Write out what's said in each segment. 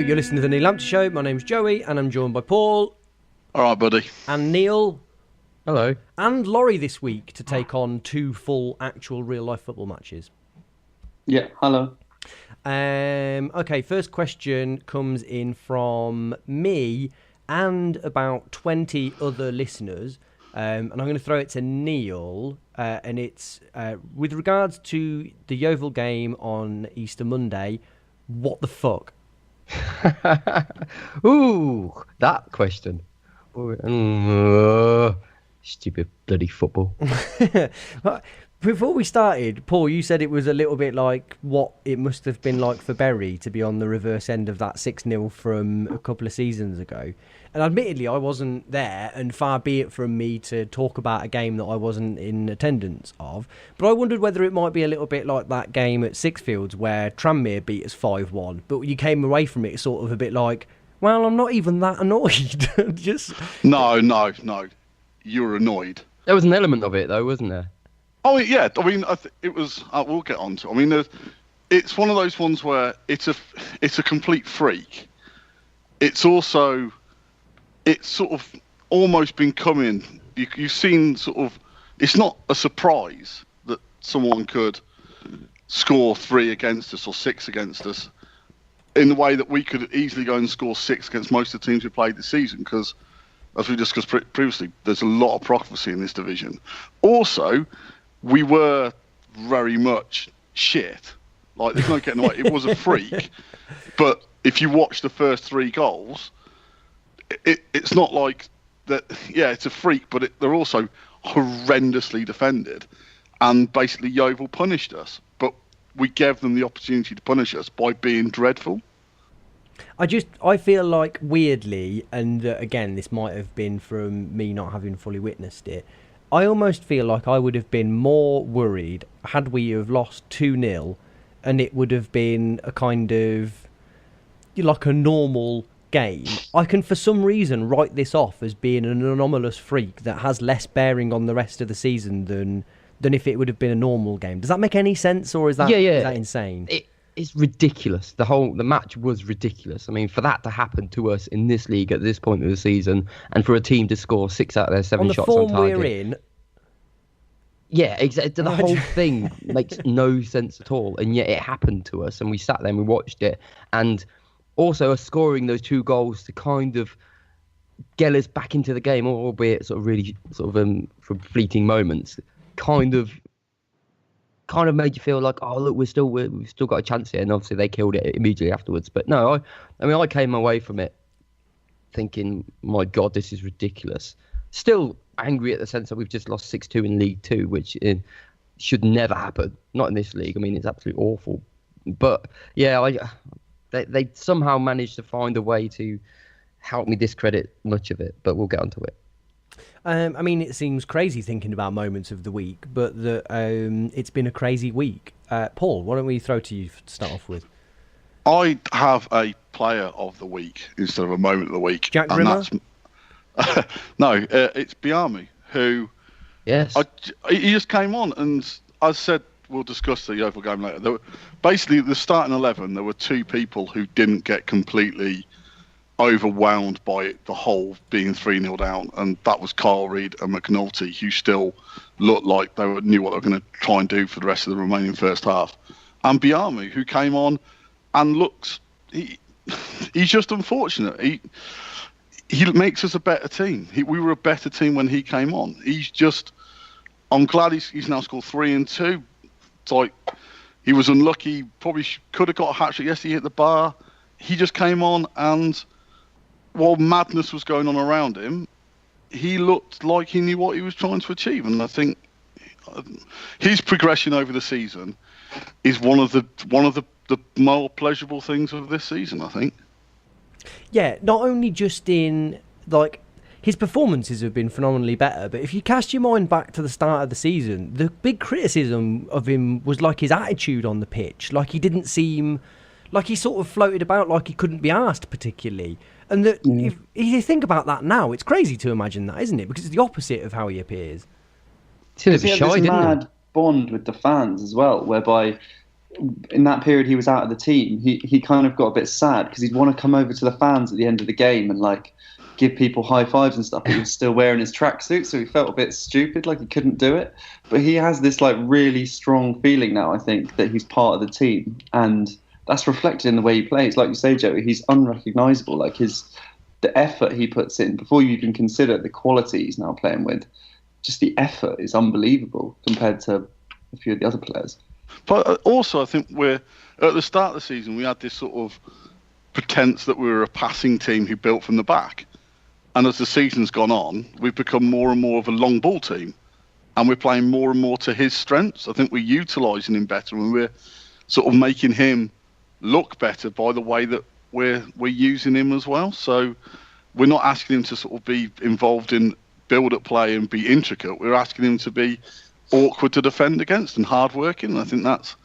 you're listening to the Neil Lampton Show. My name's Joey, and I'm joined by Paul. All right, buddy. And Neil. Hello. And Laurie this week to take on 2 full actual real-life football matches. Yeah, hello. Okay, first question comes in from me and about 20 other listeners. And I'm going to throw it to Neil. And it's with regards to the Yeovil game on Easter Monday, what the fuck? Ooh, that question. Stupid bloody football. Before we started, Paul, you said it was a little bit like what it must have been like for Bury to be on the reverse end of that 6-0 from a couple of seasons ago. And admittedly, I wasn't there, and far be it from me to talk about a game that I wasn't in attendance of. But I wondered whether it might be a little bit like that game at Sixfields where Tranmere beat us 5-1, but you came away from it sort of a bit like, well, I'm not even that annoyed. No. You're annoyed. There was an element of it, though, wasn't there? Oh, yeah. I mean, it was... we'll get on to it. I mean, it's one of those ones where it's a complete freak. It's also... It's sort of almost been coming... You've seen sort of... It's not a surprise that someone could score 3 against us or 6 against us in the way that we could easily go and score 6 against most of the teams we played this season, because, as we discussed previously, there's a lot of prophecy in this division. Also, we were very much shit. Like, there's no getting away. It was a freak. But if you watch the first 3 goals, it's not like that. Yeah, it's a freak, but they're also horrendously defended. And basically, Yeovil punished us. But we gave them the opportunity to punish us by being dreadful. I feel like, weirdly, and again, this might have been from me not having fully witnessed it, I almost feel like I would have been more worried had we have lost 2-0 and it would have been a kind of, like a normal game. I can, for some reason, write this off as being an anomalous freak that has less bearing on the rest of the season than if it would have been a normal game. Does that make any sense, or is that, is that insane? It's ridiculous. The match was ridiculous. I mean, for that to happen to us in this league at this point of the season, and for a team to score 6 out of their 7 shots on target. On the form we're in. Yeah, exactly. The whole thing makes no sense at all, and yet it happened to us, and we sat there and we watched it. And also us scoring those 2 goals to kind of get us back into the game, albeit sort of really sort of for fleeting moments, kind of made you feel like, oh look, we've still got a chance here. And obviously they killed it immediately afterwards. But no, I came away from it thinking, my God, this is ridiculous. Still angry at the sense that we've just lost 6-2 in League Two, which should never happen. Not in this league. I mean, it's absolutely awful. But yeah, they somehow managed to find a way to help me discredit much of it. But we'll get onto it. I mean, it seems crazy thinking about moments of the week, but it's been a crazy week. Paul, why don't we throw to you to start off with? I have a player of the week instead of a moment of the week. Jack Rimmer? No, it's Biami, who... Yes. He just came on, and as I said, we'll discuss the Yeovil game later. Basically, the starting 11, there were 2 people who didn't get completely overwhelmed by it, the whole being 3-0 down, and that was Kyle Reid and McNulty, who still looked like they knew what they were going to try and do for the rest of the remaining first half. And Biami, who came on and looked... He's just unfortunate. He makes us a better team. We were a better team when he came on. I'm glad he's now scored 3 and 2. It's like he was unlucky. Probably could have got a hat-trick. Yes, he hit the bar. He just came on, and while madness was going on around him, he looked like he knew what he was trying to achieve. And I think his progression over the season is one of the more pleasurable things of this season, I think. Yeah, not only just in, like, his performances have been phenomenally better, but if you cast your mind back to the start of the season, the big criticism of him was like his attitude on the pitch. Like, he didn't seem... Like, he sort of floated about like he couldn't be asked particularly. And that if you think about that now, it's crazy to imagine that, isn't it? Because it's the opposite of how he appears. He had this mad bond with the fans as well, whereby in that period he was out of the team, he kind of got a bit sad because he'd want to come over to the fans at the end of the game and like give people high fives and stuff, but he was still wearing his tracksuit, so he felt a bit stupid, like he couldn't do it. But he has this like really strong feeling now, I think, that he's part of the team, and that's reflected in the way he plays. Like you say, Joey, he's unrecognisable. Like the effort he puts in before you even consider the quality he's now playing with. Just the effort is unbelievable compared to a few of the other players. But also, I think we're at the start of the season, we had this sort of pretense that we were a passing team who built from the back. And as the season's gone on, we've become more and more of a long ball team. And we're playing more and more to his strengths. I think we're utilising him better, and we're sort of making him look better by the way that we're using him as well. So we're not asking him to sort of be involved in build-up play and be intricate. We're asking him to be awkward to defend against and hard-working. And I think that's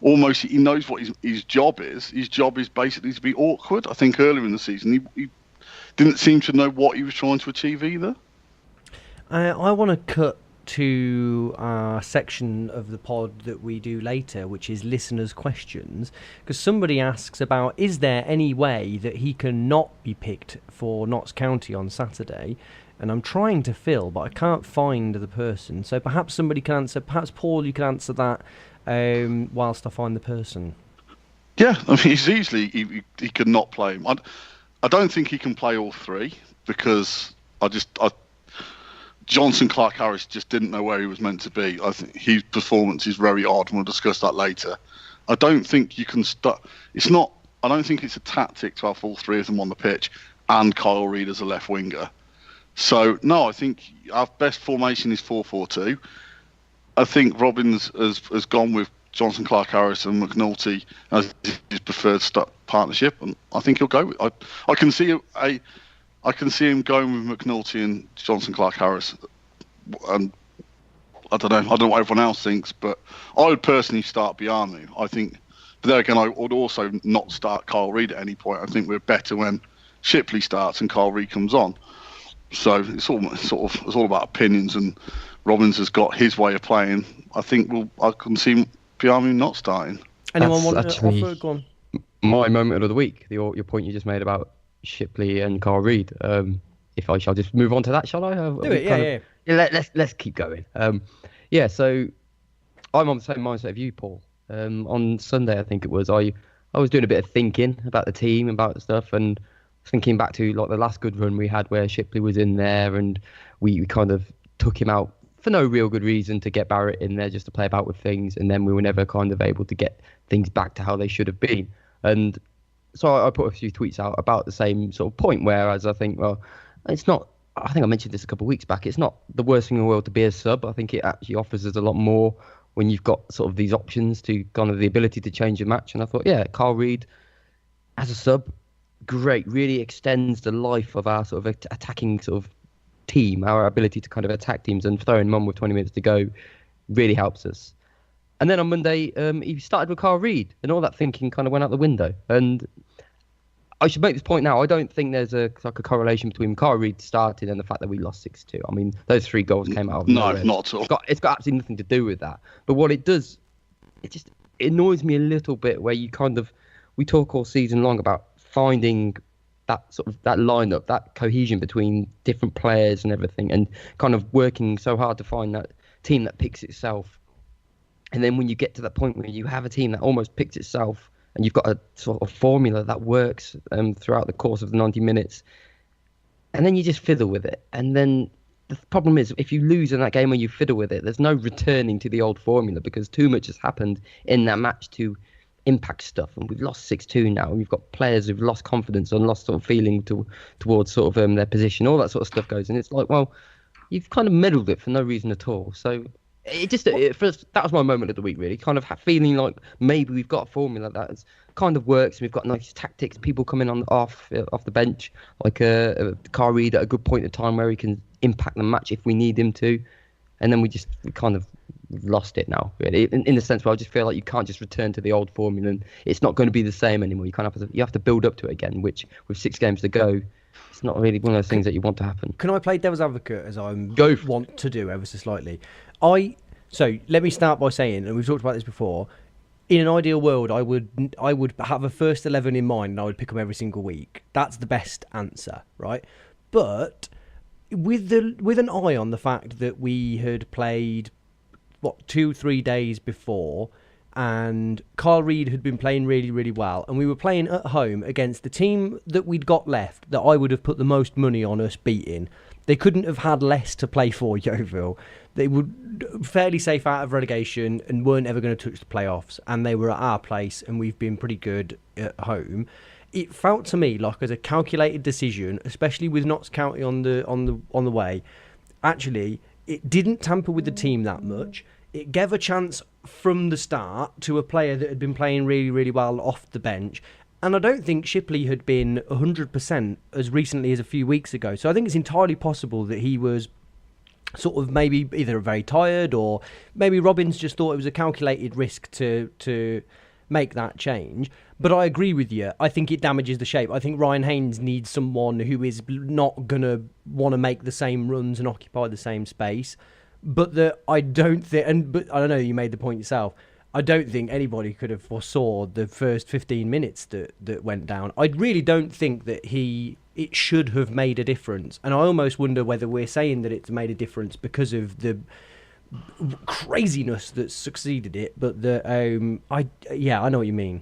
almost, he knows what his job is. His job is basically to be awkward. I think earlier in the season, he didn't seem to know what he was trying to achieve either. I want to cut to our section of the pod that we do later, which is listeners' questions, because somebody asks about, is there any way that he can not be picked for Notts County on Saturday? And I'm trying to fill, but I can't find the person. So perhaps somebody can answer. Perhaps, Paul, you can answer that whilst I find the person. Yeah, I mean, he's easily, he could not play him. I don't think he can play all three, because Johnson Clark-Harris just didn't know where he was meant to be. I think his performance is very odd, and we'll discuss that later. I don't think you can start. I don't think it's a tactic to have all three of them on the pitch and Kyle Reid as a left winger. So no, I think our best formation is 4-4-2. I think Robins has gone with Johnson Clark-Harris and McNulty as his preferred partnership, and I think he'll go. I can see him going with McNulty and Johnson Clark-Harris, and I don't know what everyone else thinks, but I would personally start Bianu. I think, but there again, I would also not start Kyle Reid at any point. I think we're better when Shipley starts and Kyle Reid comes on. So it's all about opinions, and Robins has got his way of playing. I think I can see Bianu not starting. Anyone want to offer? Go on. My moment of the week, your point you just made about Shipley and Kyle Reid. If I shall just move on to that, shall I? Do it, yeah. Let's keep going. So I'm on the same mindset of you, Paul. On Sunday, I think it was, I was doing a bit of thinking about the team, about stuff, and thinking back to like the last good run we had where Shipley was in there, and we kind of took him out for no real good reason to get Barrett in there just to play about with things, and then we were never kind of able to get things back to how they should have been. And so I put a few tweets out about the same sort of point, whereas I think, well, it's not, I think I mentioned this a couple of weeks back, it's not the worst thing in the world to be a sub. I think it actually offers us a lot more when you've got sort of these options to kind of the ability to change a match. And I thought, yeah, Kyle Reid as a sub, great, really extends the life of our sort of attacking sort of team, our ability to kind of attack teams, and throwing him on with 20 minutes to go really helps us. And then on Monday, he started with Kyle Reid, and all that thinking kind of went out the window. And I should make this point now. I don't think there's a correlation between Kyle Reid starting and the fact that we lost 6-2. I mean, those 3 goals came out of nowhere. No, not at all. It's got absolutely nothing to do with that. But what it does, it annoys me a little bit where we talk all season long about finding that sort of that lineup, that cohesion between different players and everything, and kind of working so hard to find that team that picks itself. And then when you get to that point where you have a team that almost picks itself, and you've got a sort of formula that works throughout the course of the 90 minutes, and then you just fiddle with it. And then the problem is, if you lose in that game or you fiddle with it, there's no returning to the old formula, because too much has happened in that match to impact stuff. And we've lost 6-2 now, and we've got players who've lost confidence and lost sort of feeling towards sort of their position. All that sort of stuff goes, and it's like, well, you've kind of meddled it for no reason at all. So that was my moment of the week, really, kind of feeling like maybe we've got a formula that kind of works, and we've got nice tactics, people coming off the bench, like Kyle Reid at a good point of time where he can impact the match if we need him to. And then we kind of lost it now, really, in the sense where I just feel like you can't just return to the old formula, and it's not going to be the same anymore. You have to build up to it again, which with 6 games to go, it's not really one of those things that you want to happen. Can I play devil's advocate, as I want to do ever so slightly? So let me start by saying, and we've talked about this before, in an ideal world, I would have a first 11 in mind and I would pick them every single week. That's the best answer, right? But with an eye on the fact that we had played 2-3 days before, and Carl Reid had been playing really, really well, and we were playing at home against the team that we'd got left that I would have put the most money on us beating. They couldn't have had less to play for, Yeovil. They were fairly safe out of relegation and weren't ever going to touch the playoffs, and they were at our place, and we've been pretty good at home. It felt to me like as a calculated decision, especially with Notts County on the way. Actually, it didn't tamper with the team that much. It gave a chance from the start to a player that had been playing really, really well off the bench. And I don't think Shipley had been 100% as recently as a few weeks ago. So I think it's entirely possible that he was sort of maybe either very tired, or maybe Robbins just thought it was a calculated risk to make that change. But I agree with you. I think it damages the shape. I think Ryan Haynes needs someone who is not going to want to make the same runs and occupy the same space. But I don't think, but I don't know, you made the point yourself. I don't think anybody could have foresaw the first 15 minutes that went down. I really don't think that it should have made a difference. And I almost wonder whether we're saying that it's made a difference because of the craziness that succeeded it. But I know what you mean.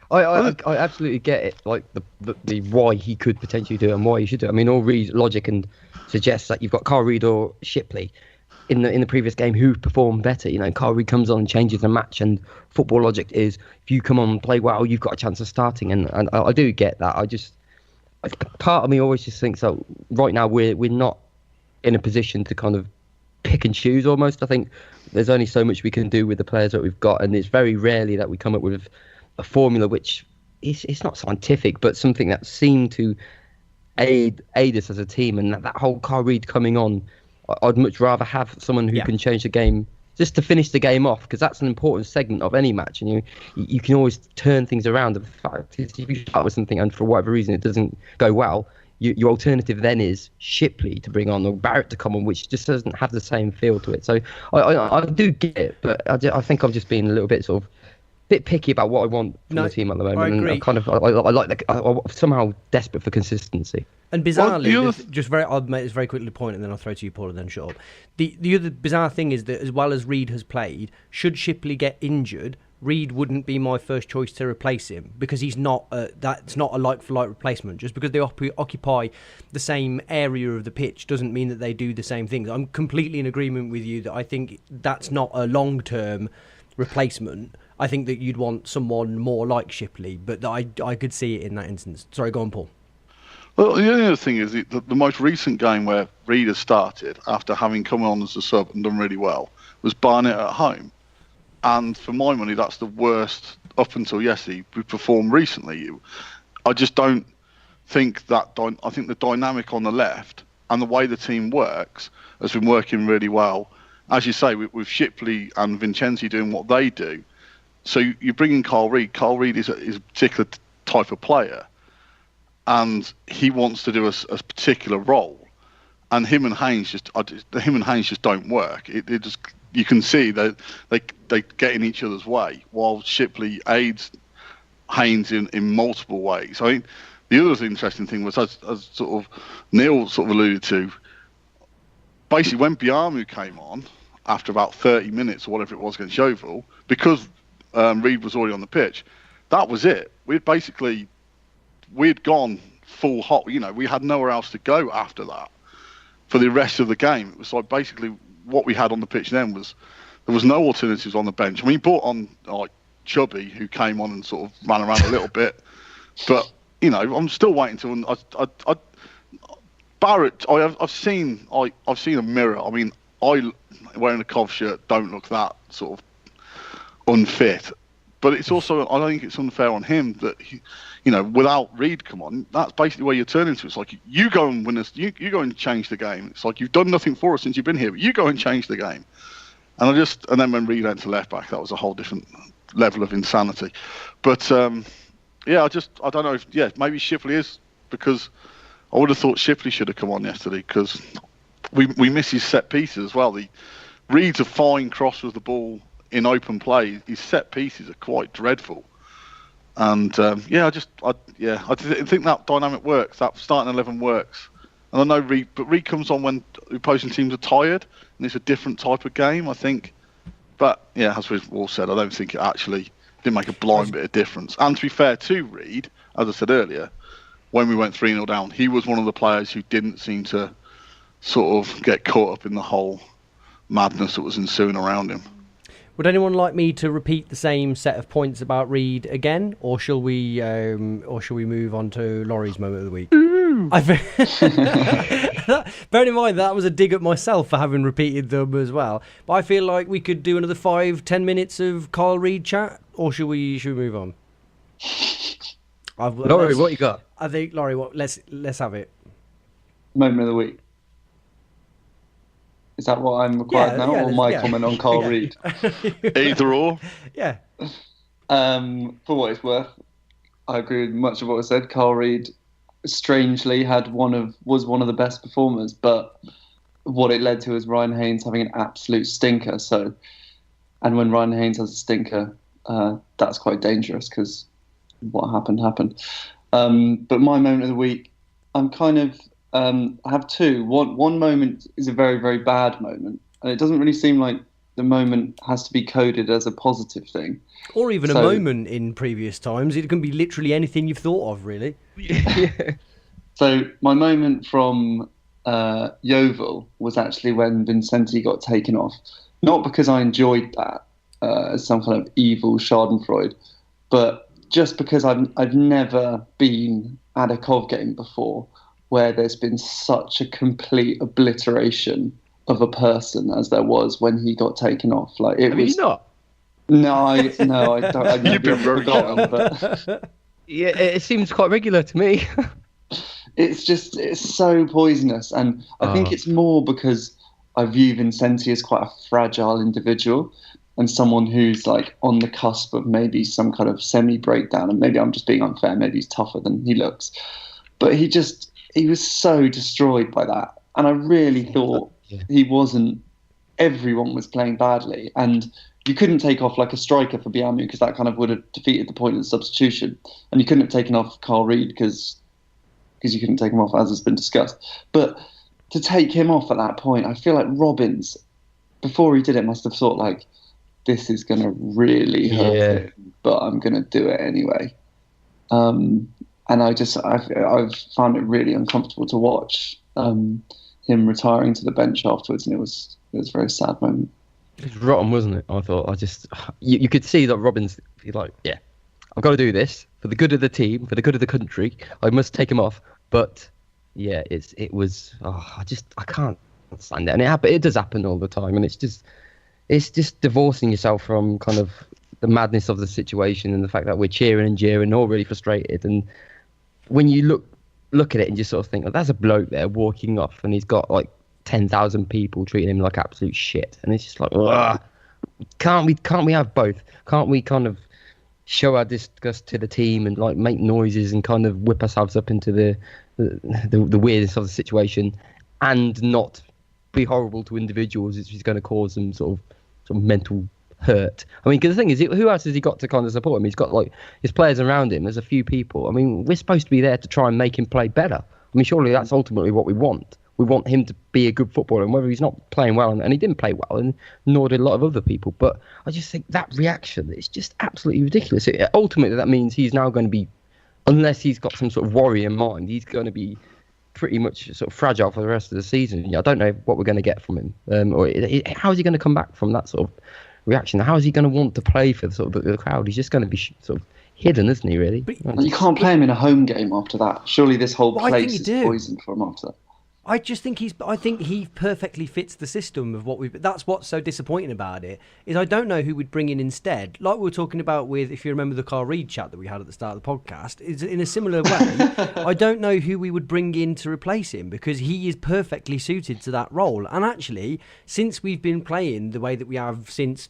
I absolutely get it, like the why he could potentially do it and why he should do it. I mean, all logic and suggests that you've got Carl Reid or Shipley in the previous game who performed better. You know, Carl Reid comes on and changes the match, and football logic is if you come on and play well, you've got a chance of starting. And I do get that. Part of me always just thinks that right now we're not in a position to kind of pick and choose almost. I think there's only so much we can do with the players that we've got, and it's very rarely that we come up with a formula which it's not scientific, but something that seemed to aid us as a team. And that whole Carl Reid coming on, I'd much rather have someone who can change the game just to finish the game off, because that's an important segment of any match, and you can always turn things around. The fact is, if you start with something and for whatever reason it doesn't go well, your alternative then is Shipley to bring on or Barrett to come on, which just doesn't have the same feel to it. So I do get it, but I think I'm just being a little bit sort of bit picky about what I want from the team at the moment. I agree. And I like I'm somehow desperate for consistency. And bizarrely, I'll make this very quickly point, and then I'll throw to you, Paul, and then shut up. The other bizarre thing is that as well as Reid has played, should Shipley get injured, Reid wouldn't be my first choice to replace him, because he's not. That's not a like-for-like replacement. Just because they occupy the same area of the pitch doesn't mean that they do the same things. I'm completely in agreement with you that I think that's not a long-term replacement. I think that you'd want someone more like Shipley, but I could see it in that instance. Sorry, go on, Paul. Well, the only other thing is the most recent game where Reid has started after having come on as a sub and done really well was Barnet at home. And for my money, that's the worst up until yesterday we performed recently. I just don't think that. I think the dynamic on the left and the way the team works has been working really well. As you say, with Shipley and Vincenzi doing what they do. So you bring in Carl Reid. Carl Reid is a particular type of player, and he wants to do a particular role. And him and Haynes just don't work. It just, you can see that they get in each other's way, while Shipley aids Haynes in multiple ways. I think the other interesting thing was, as sort of Neil sort of alluded to, basically when Biamu came on after about 30 minutes or whatever it was against Yeovil, because Reid was already on the pitch, that was it. We'd gone full hot. We had nowhere else to go after that for the rest of the game. It was like basically what we had on the pitch then was there was no alternatives on the bench. I mean, he brought on like Chubby, who came on and sort of ran around a little bit, but I'm still waiting to. Barrett, I've seen a mirror. I mean, I wearing a Cov shirt don't look that sort of unfit, but it's also, I don't think it's unfair on him that he, without Reid come on, that's basically where you're turning to. It's like you go and win us, you go and change the game. It's like you've done nothing for us since you've been here, but you go and change the game. And then when Reid went to left back, that was a whole different level of insanity. But I don't know if maybe Shipley is, because I would have thought Shipley should have come on yesterday, because we miss his set pieces as well. Reid's a fine cross with the ball in open play, his set pieces are quite dreadful. And I think that dynamic works. That starting 11 works. And I know Reed comes on when opposing teams are tired, and it's a different type of game, I think. But yeah, as we've all said, I don't think it actually did make a blind bit of difference. And to be fair to Reed, as I said earlier, when we went 3-0 down, he was one of the players who didn't seem to sort of get caught up in the whole madness that was ensuing around him. Would anyone like me to repeat the same set of points about Reed again, or shall we move on to Laurie's moment of the week? Bearing in mind that was a dig at myself for having repeated them as well. But I feel like we could do another 5-10 minutes of Carl Reed chat, or should we move on? Laurie, what you got? I think Laurie, let's have it. Moment of the week. Is that what I'm required now, or my comment on Carl Reed? Either or. Yeah. For what it's worth, I agree with much of what was said. Carl Reed, strangely, was one of the best performers, but what it led to is Ryan Haynes having an absolute stinker. So, and when Ryan Haynes has a stinker, that's quite dangerous because what happened. But my moment of the week, I'm kind of. I have two. One moment is a very, very bad moment. And it doesn't really seem like the moment has to be coded as a positive thing. Or even a moment in previous times. It can be literally anything you've thought of, really. Yeah. So my moment from Yeovil was actually when Vincenti got taken off. Not because I enjoyed that as some kind of evil schadenfreude, but just because I've never been at a Cov game before where there's been such a complete obliteration of a person as there was when he got taken off. Like it was. You not? No, I don't. I've You've been very forgotten, but Yeah, it seems quite regular to me. it's so poisonous, and I think it's more because I view Vincenti as quite a fragile individual and someone who's like on the cusp of maybe some kind of semi-breakdown. And maybe I'm just being unfair. Maybe he's tougher than he looks, but he was so destroyed by that. And I really thought he wasn't. Everyone was playing badly. And you couldn't take off like a striker for Biamu because that kind of would have defeated the point of the substitution. And you couldn't have taken off Carl Reed because you couldn't take him off, as has been discussed. But to take him off at that point, I feel like Robbins, before he did it, must have thought like, this is going to really hurt him, but I'm going to do it anyway. And I've found it really uncomfortable to watch him retiring to the bench afterwards, and it was a very sad moment. It was rotten, wasn't it? I thought you could see that Robbins, he's like, yeah, I've got to do this for the good of the team, for the good of the country. I must take him off. But yeah, I can't stand it, and it does happen all the time, and it's just divorcing yourself from kind of the madness of the situation and the fact that we're cheering and jeering, all really frustrated. And when you look at it and just sort of think, oh, there's a bloke there walking off and he's got like 10,000 people treating him like absolute shit, and it's just like, ugh. Can't we have both? Can't we kind of show our disgust to the team and like make noises and kind of whip ourselves up into the weirdness of the situation, and not be horrible to individuals, which is going to cause them sort of mental hurt? I mean, because the thing is, who else has he got to kind of support him? He's got like his players around him. There's a few people. I mean, we're supposed to be there to try and make him play better. I mean, surely that's ultimately what we want. We want him to be a good footballer, and whether he's not playing well, and he didn't play well, and nor did a lot of other people. But I just think that reaction is just absolutely ridiculous. Ultimately, that means he's now going to be, unless he's got some sort of warrior mind, he's going to be pretty much sort of fragile for the rest of the season. I don't know what we're going to get from him, or how is he going to come back from that sort of reaction? How is he going to want to play for the crowd? He's just going to be sort of hidden, isn't he, really? But you can't play him in a home game after that. Surely this whole place is poisoned for him after that. I think he perfectly fits the system of what that's what's so disappointing about it, is I don't know who we'd bring in instead. Like we were talking about with, if you remember the Carl Reed chat that we had at the start of the podcast, is in a similar way. I don't know who we would bring in to replace him, because he is perfectly suited to that role. And actually, since we've been playing the way that we have since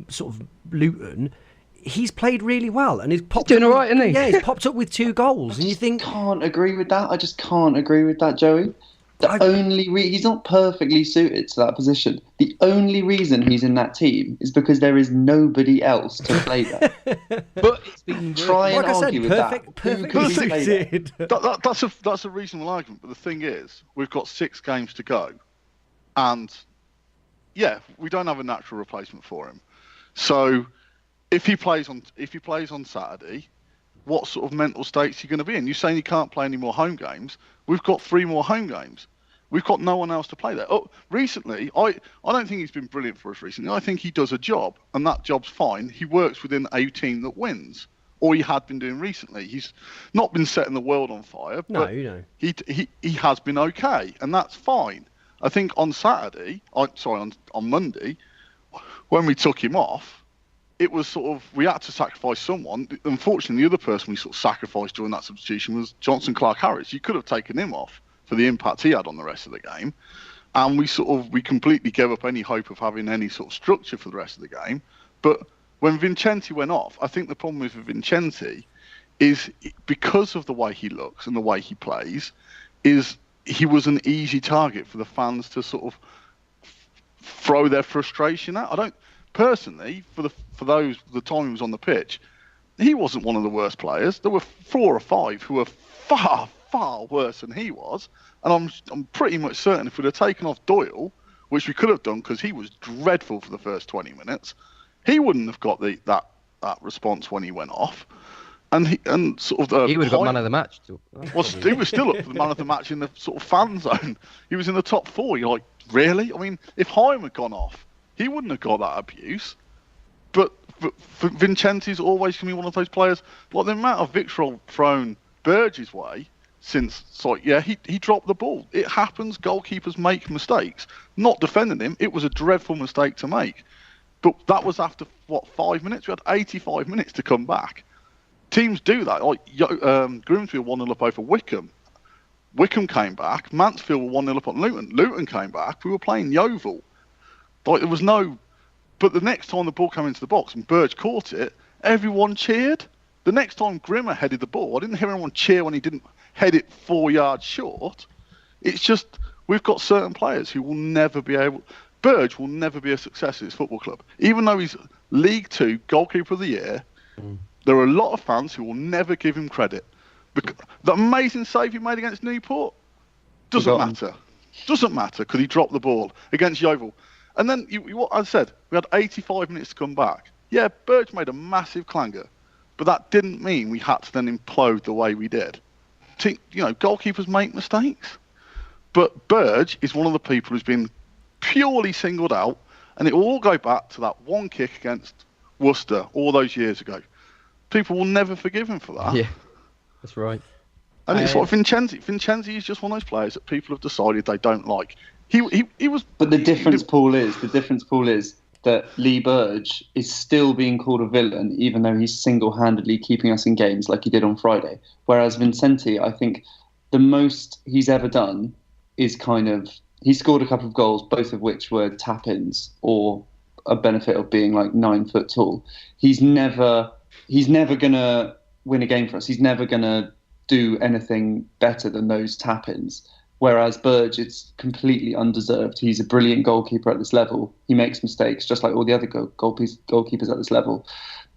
sort of Luton, he's played really well, and he's doing all right, isn't he? Yeah, he's popped up with 2 goals, and you think, can't agree with that. I just can't agree with that, Joey. He's not perfectly suited to that position. The only reason he's in that team is because there is nobody else to play there. But it's been Try and Like I argue said, with perfect that. Who could play there? suited. That's a reasonable argument. But the thing is, we've got 6 games to go, and yeah, we don't have a natural replacement for him. So if he plays on Saturday, what sort of mental state's he going to be in? You're saying he can't play any more home games. We've got 3 more home games. We've got no one else to play there. Oh, recently, I don't think he's been brilliant for us recently. I think he does a job, and that job's fine. He works within a team that wins, or he had been doing recently. He's not been setting the world on fire, but he has been okay, and that's fine. I think on on Monday, when we took him off, it was sort of, we had to sacrifice someone. Unfortunately, the other person we sort of sacrificed during that substitution was Johnson Clark-Harris. You could have taken him off for the impact he had on the rest of the game. And we completely gave up any hope of having any sort of structure for the rest of the game. But when Vincenti went off, I think the problem with Vincenti is, because of the way he looks and the way he plays, is he was an easy target for the fans to sort of throw their frustration at. I don't personally, for the time he was on the pitch, he wasn't one of the worst players. There were 4 or 5 who were far worse than he was, and I'm pretty much certain if we'd have taken off Doyle, which we could have done because he was dreadful for the first 20 minutes, he wouldn't have got that response when he went off. And he would have got man of the match. He was still up for the man of the match in the sort of fan zone. He was in the top 4. You're like, really? I mean, if Hyam had gone off, he wouldn't have got that abuse. But Vincenti's always going to be one of those players. Like, the amount of vitriol thrown Burge's way since, he dropped the ball. It happens. Goalkeepers make mistakes. Not defending him, it was a dreadful mistake to make. But that was after, 5 minutes? We had 85 minutes to come back. Teams do that. Like, Grimsby were 1-0 up over Wickham. Wickham came back. Mansfield were 1-0 up on Luton. Luton came back. We were playing Yeovil. Like, there was no... But the next time the ball came into the box and Burge caught it, everyone cheered. The next time Grimmer headed the ball, I didn't hear anyone cheer when he didn't head it 4 yards short. It's just, we've got certain players who will never be able... Burge will never be a success at his football club. Even though he's League 2 Goalkeeper of the Year, there are a lot of fans who will never give him credit. The amazing save he made against Newport doesn't matter. Doesn't matter because he dropped the ball against Yeovil. And then, what I said, we had 85 minutes to come back. Yeah, Burge made a massive clanger, but that didn't mean we had to then implode the way we did. Goalkeepers make mistakes. But Burge is one of the people who's been purely singled out, and it will all go back to that one kick against Worcester all those years ago. People will never forgive him for that. Yeah, that's right. And it's like Vincenti. Vincenti is just one of those players that people have decided they don't like. He was. But the difference, Paul, is that Lee Burge is still being called a villain, even though he's single-handedly keeping us in games like he did on Friday. Whereas Vincenti, I think the most he's ever done is he scored a couple of goals, both of which were tap-ins or a benefit of being like 9 foot tall. He's never going to win a game for us. He's never going to do anything better than those tap-ins. Whereas Burge, it's completely undeserved. He's a brilliant goalkeeper at this level. He makes mistakes, just like all the other goalkeepers at this level.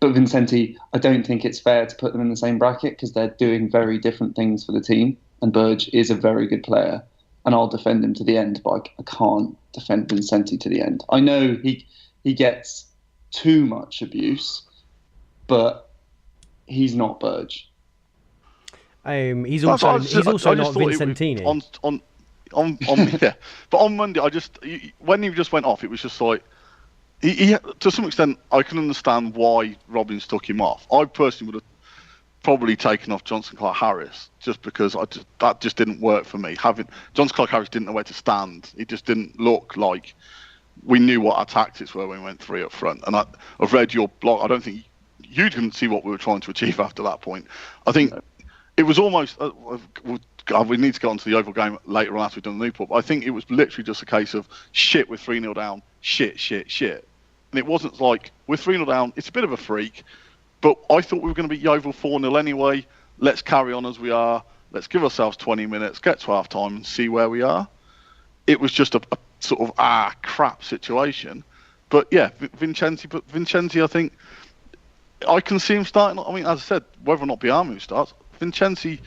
But Vincenti, I don't think it's fair to put them in the same bracket because they're doing very different things for the team. And Burge is a very good player. And I'll defend him to the end, but I can't defend Vincenti to the end. I know he gets too much abuse, but he's not Burge. He's also not Vincentini. Yeah. But on Monday, when he just went off, it was just like, he to some extent, I can understand why Robbins took him off. I personally would have probably taken off Johnson Clark-Harris just because that just didn't work for me. Johnson Clark-Harris didn't know where to stand. He just didn't look like we knew what our tactics were when we went 3 up front. And I've read your blog. I don't think you didn't see what we were trying to achieve after that point. I think it was almost... we need to get on to the Yeovil game later on after we've done the Newport. But I think it was literally just a case of shit, we're 3-0 down, shit. And it wasn't like, we're 3-0 down, it's a bit of a freak, but I thought we were going to beat Yeovil 4-0 anyway. Let's carry on as we are. Let's give ourselves 20 minutes, get to half time, and see where we are. It was just a sort of crap situation. But yeah, Vincenzi, I think I can see him starting. I mean, as I said, whether or not Biamu starts, Vincenzi,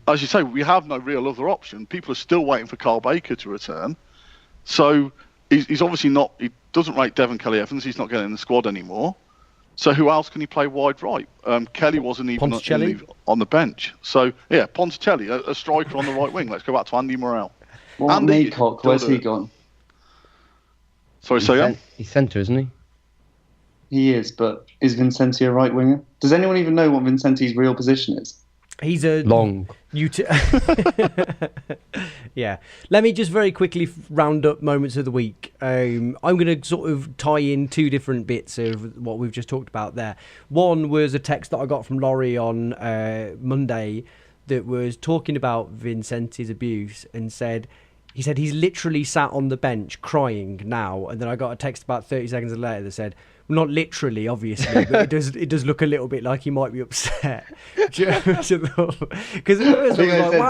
as you say, we have no real other option. People are still waiting for Carl Baker to return. So he's obviously not. He doesn't rate Devon Kelly-Evans. He's not getting in the squad anymore. So who else can he play wide right? Kelly wasn't even on the bench. So yeah, Ponticelli, a striker on the right wing. Let's go back to Andy Morel. What Maycock? Where's he gone? Sorry, say again? He's centre, isn't he? He is, but is Vincenti a right winger? Does anyone even know what Vincenti's real position is? He's a long. Yeah. Let me just very quickly round up moments of the week. I'm going to sort of tie in two different bits of what we've just talked about there. One was a text that I got from Laurie on Monday that was talking about Vincenti's abuse and he said he's literally sat on the bench crying now. And then I got a text about 30 seconds later that said, not literally, obviously, but it does look a little bit like he might be upset. Because I said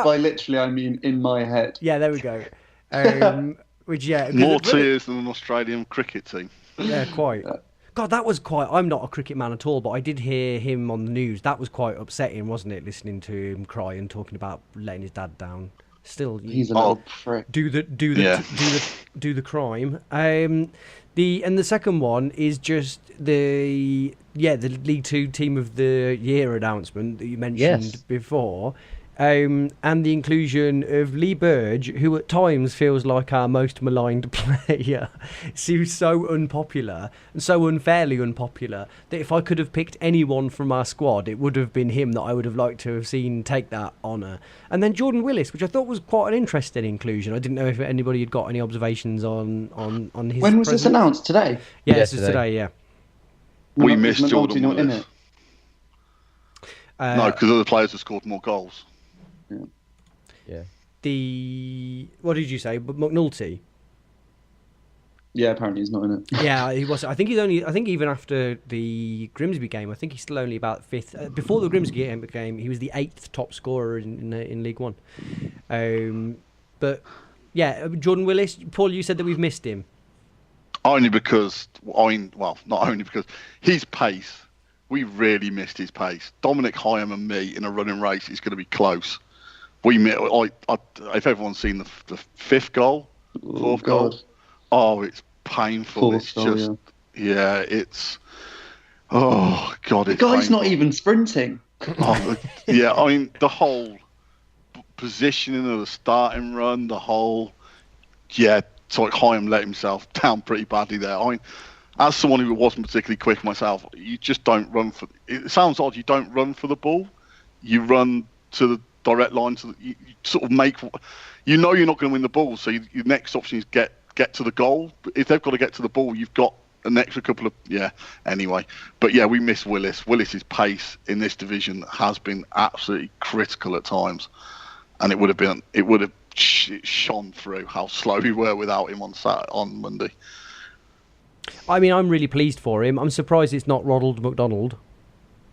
by literally, I mean in my head. Yeah, there we go. More tears than an Australian cricket team. Yeah, quite. God, that was quite. I'm not a cricket man at all, but I did hear him on the news. That was quite upsetting, wasn't it? Listening to him cry and talking about letting his dad down. Still, he's a little prick. Do the crime. The second one is just the League Two Team of the Year announcement that you mentioned before, and the inclusion of Lee Burge, who at times feels like our most maligned player. Seems so unpopular and so unfairly unpopular that if I could have picked anyone from our squad, it would have been him that I would have liked to have seen take that honour. And then Jordan Willis, which I thought was quite an interesting inclusion. I didn't know if anybody had got any observations on his. When was this announced? Today? Yeah, this is today. Yeah. We missed Jordan Willis. In it? No, because other players have scored more goals. Yeah. What did you say? McNulty? Yeah, apparently he's not in it. Yeah, he was. I think even after the Grimsby game, I think he's still only about fifth. Before the Grimsby game, he was the 8th top scorer in League One. But yeah, Jordan Willis. Paul, you said that we've missed him. Not only because his pace. We really missed his pace. Dominic Hyam and me in a running race is going to be close. If everyone's seen the fifth goal, fourth goal, it's painful. It's just, it's, oh God, it's. The guy's painful. Not even sprinting. Yeah, I mean the whole positioning of the starting run, it's like Hyam let himself down pretty badly there. I mean, as someone who wasn't particularly quick myself, you just don't run for. It sounds odd. You don't run for the ball. You run to the direct line. You sort of make. You're not going to win the ball, so your next option is get to the goal. But if they've got to get to the ball, you've got an extra couple of Anyway, but we miss Willis. Willis's pace in this division has been absolutely critical at times, and it would have shone through how slow we were without him on Monday. I mean, I'm really pleased for him. I'm surprised it's not Ronald McDonald,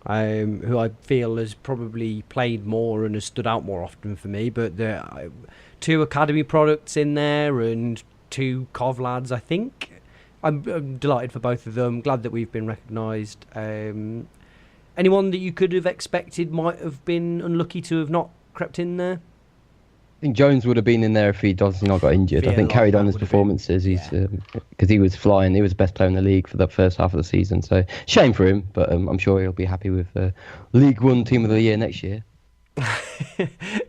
who I feel has probably played more and has stood out more often for me. But there are 2 academy products in there and 2 Cov lads, I think. I'm delighted for both of them. Glad that we've been recognised. Anyone that you could have expected might have been unlucky to have not crept in there? I think Jones would have been in there if he not got injured. I think carried on his performances. He's because he was flying. He was the best player in the league for the first half of the season. So shame for him, but I'm sure he'll be happy with League One Team of the Year next year.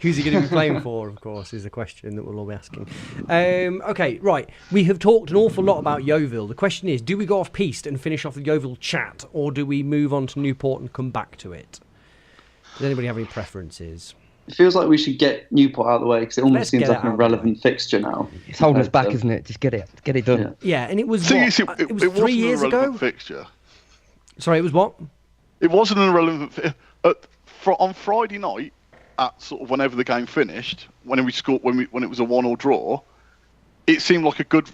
Who's he going to be playing for, of course, is the question that we'll all be asking. Okay, right. We have talked an awful lot about Yeovil. The question is, do we go off piste and finish off the Yeovil chat, or do we move on to Newport and come back to it? Does anybody have any preferences? It feels like we should get Newport out of the way because it almost seems like an irrelevant fixture now. It's holding us back, isn't it? Just get it done. Yeah, and it was it was 3 years ago. Fixture. Sorry, it was what? It wasn't an irrelevant fixture. On Friday night, at sort of whenever the game finished, when we scored, when it was a 1-1 draw, it seemed like a good.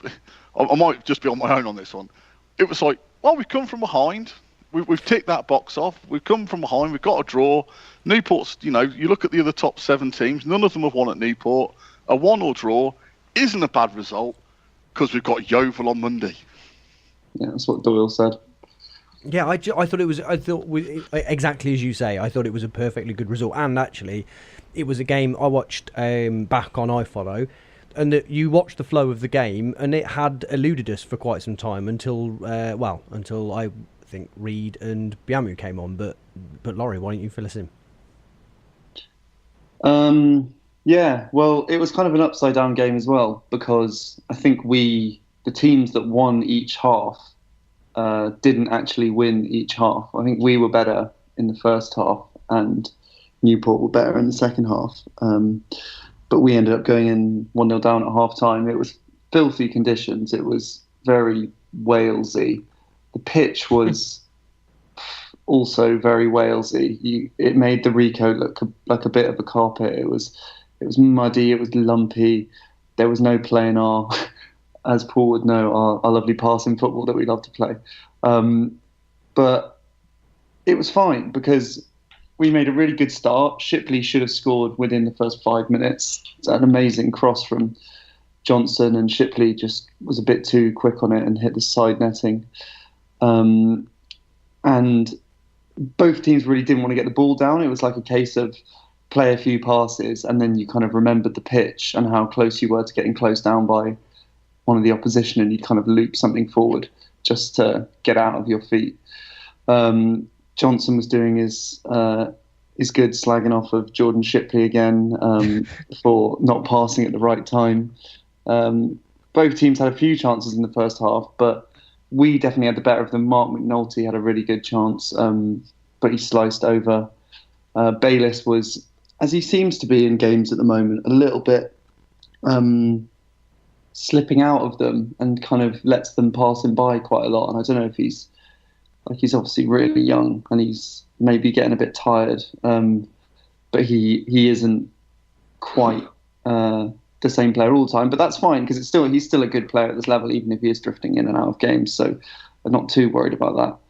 I might just be on my own on this one. It was like, well, we've come from behind. we've ticked that box off. We've come from behind. We've got a draw. Newport's, you look at the other top 7 teams. None of them have won at Newport. A 1-1 draw isn't a bad result because we've got Yeovil on Monday. Yeah, that's what Doyle said. Yeah, I thought it was. I thought exactly as you say. I thought it was a perfectly good result, and actually, it was a game I watched back on iFollow, and that you watched the flow of the game, and it had eluded us for quite some time until I think Reed and Biamu came on. But Laurie, why don't you fill us in? Yeah, well, it was kind of an upside down game as well, because I think the teams that won each half didn't actually win each half. I think we were better in the first half and Newport were better in the second half. But we ended up going in 1-0 down at half time. It was filthy conditions. It was very Walesy. The pitch was also very Walesy. It made the Rico look like a bit of a carpet. It was muddy. It was lumpy. There was no play in our, as Paul would know, our lovely passing football that we love to play. But it was fine because we made a really good start. Shipley should have scored within the first 5 minutes. It's an amazing cross from Johnson, and Shipley just was a bit too quick on it and hit the side netting. And both teams really didn't want to get the ball down. It was like a case of play a few passes and then you kind of remembered the pitch and how close you were to getting closed down by one of the opposition, and you'd kind of loop something forward just to get out of your feet. Johnson was doing his good slagging off of Jordan Shipley again for not passing at the right time. Both teams had a few chances in the first half, but we definitely had the better of them. Mark McNulty had a really good chance, but he sliced over. Bayliss was, as he seems to be in games at the moment, a little bit slipping out of them and kind of lets them pass him by quite a lot. And I don't know if he's obviously really young and he's maybe getting a bit tired, but he isn't quite the same player all the time. But that's fine because he's still a good player at this level, even if he is drifting in and out of games. So I'm not too worried about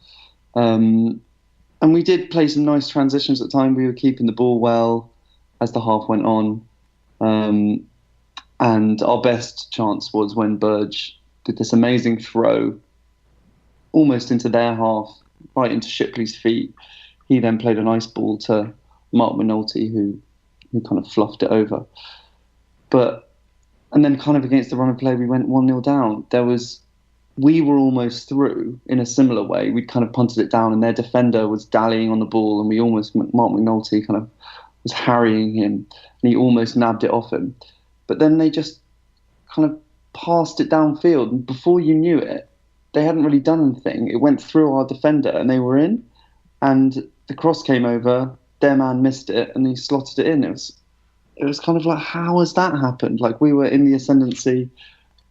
that. And we did play some nice transitions at the time. We were keeping the ball well as the half went on. And our best chance was when Burge did this amazing throw almost into their half, right into Shipley's feet. He then played a nice ball to Mark McNulty, who kind of fluffed it over. And then kind of against the run of play, we went 1-0 down. We were almost through in a similar way. We'd kind of punted it down and their defender was dallying on the ball and Mark McNulty kind of was harrying him and he almost nabbed it off him. But then they just kind of passed it downfield and before you knew it, they hadn't really done anything. It went through our defender and they were in, and the cross came over, their man missed it and he slotted it in. It was kind of like, how has that happened? Like we were in the ascendancy,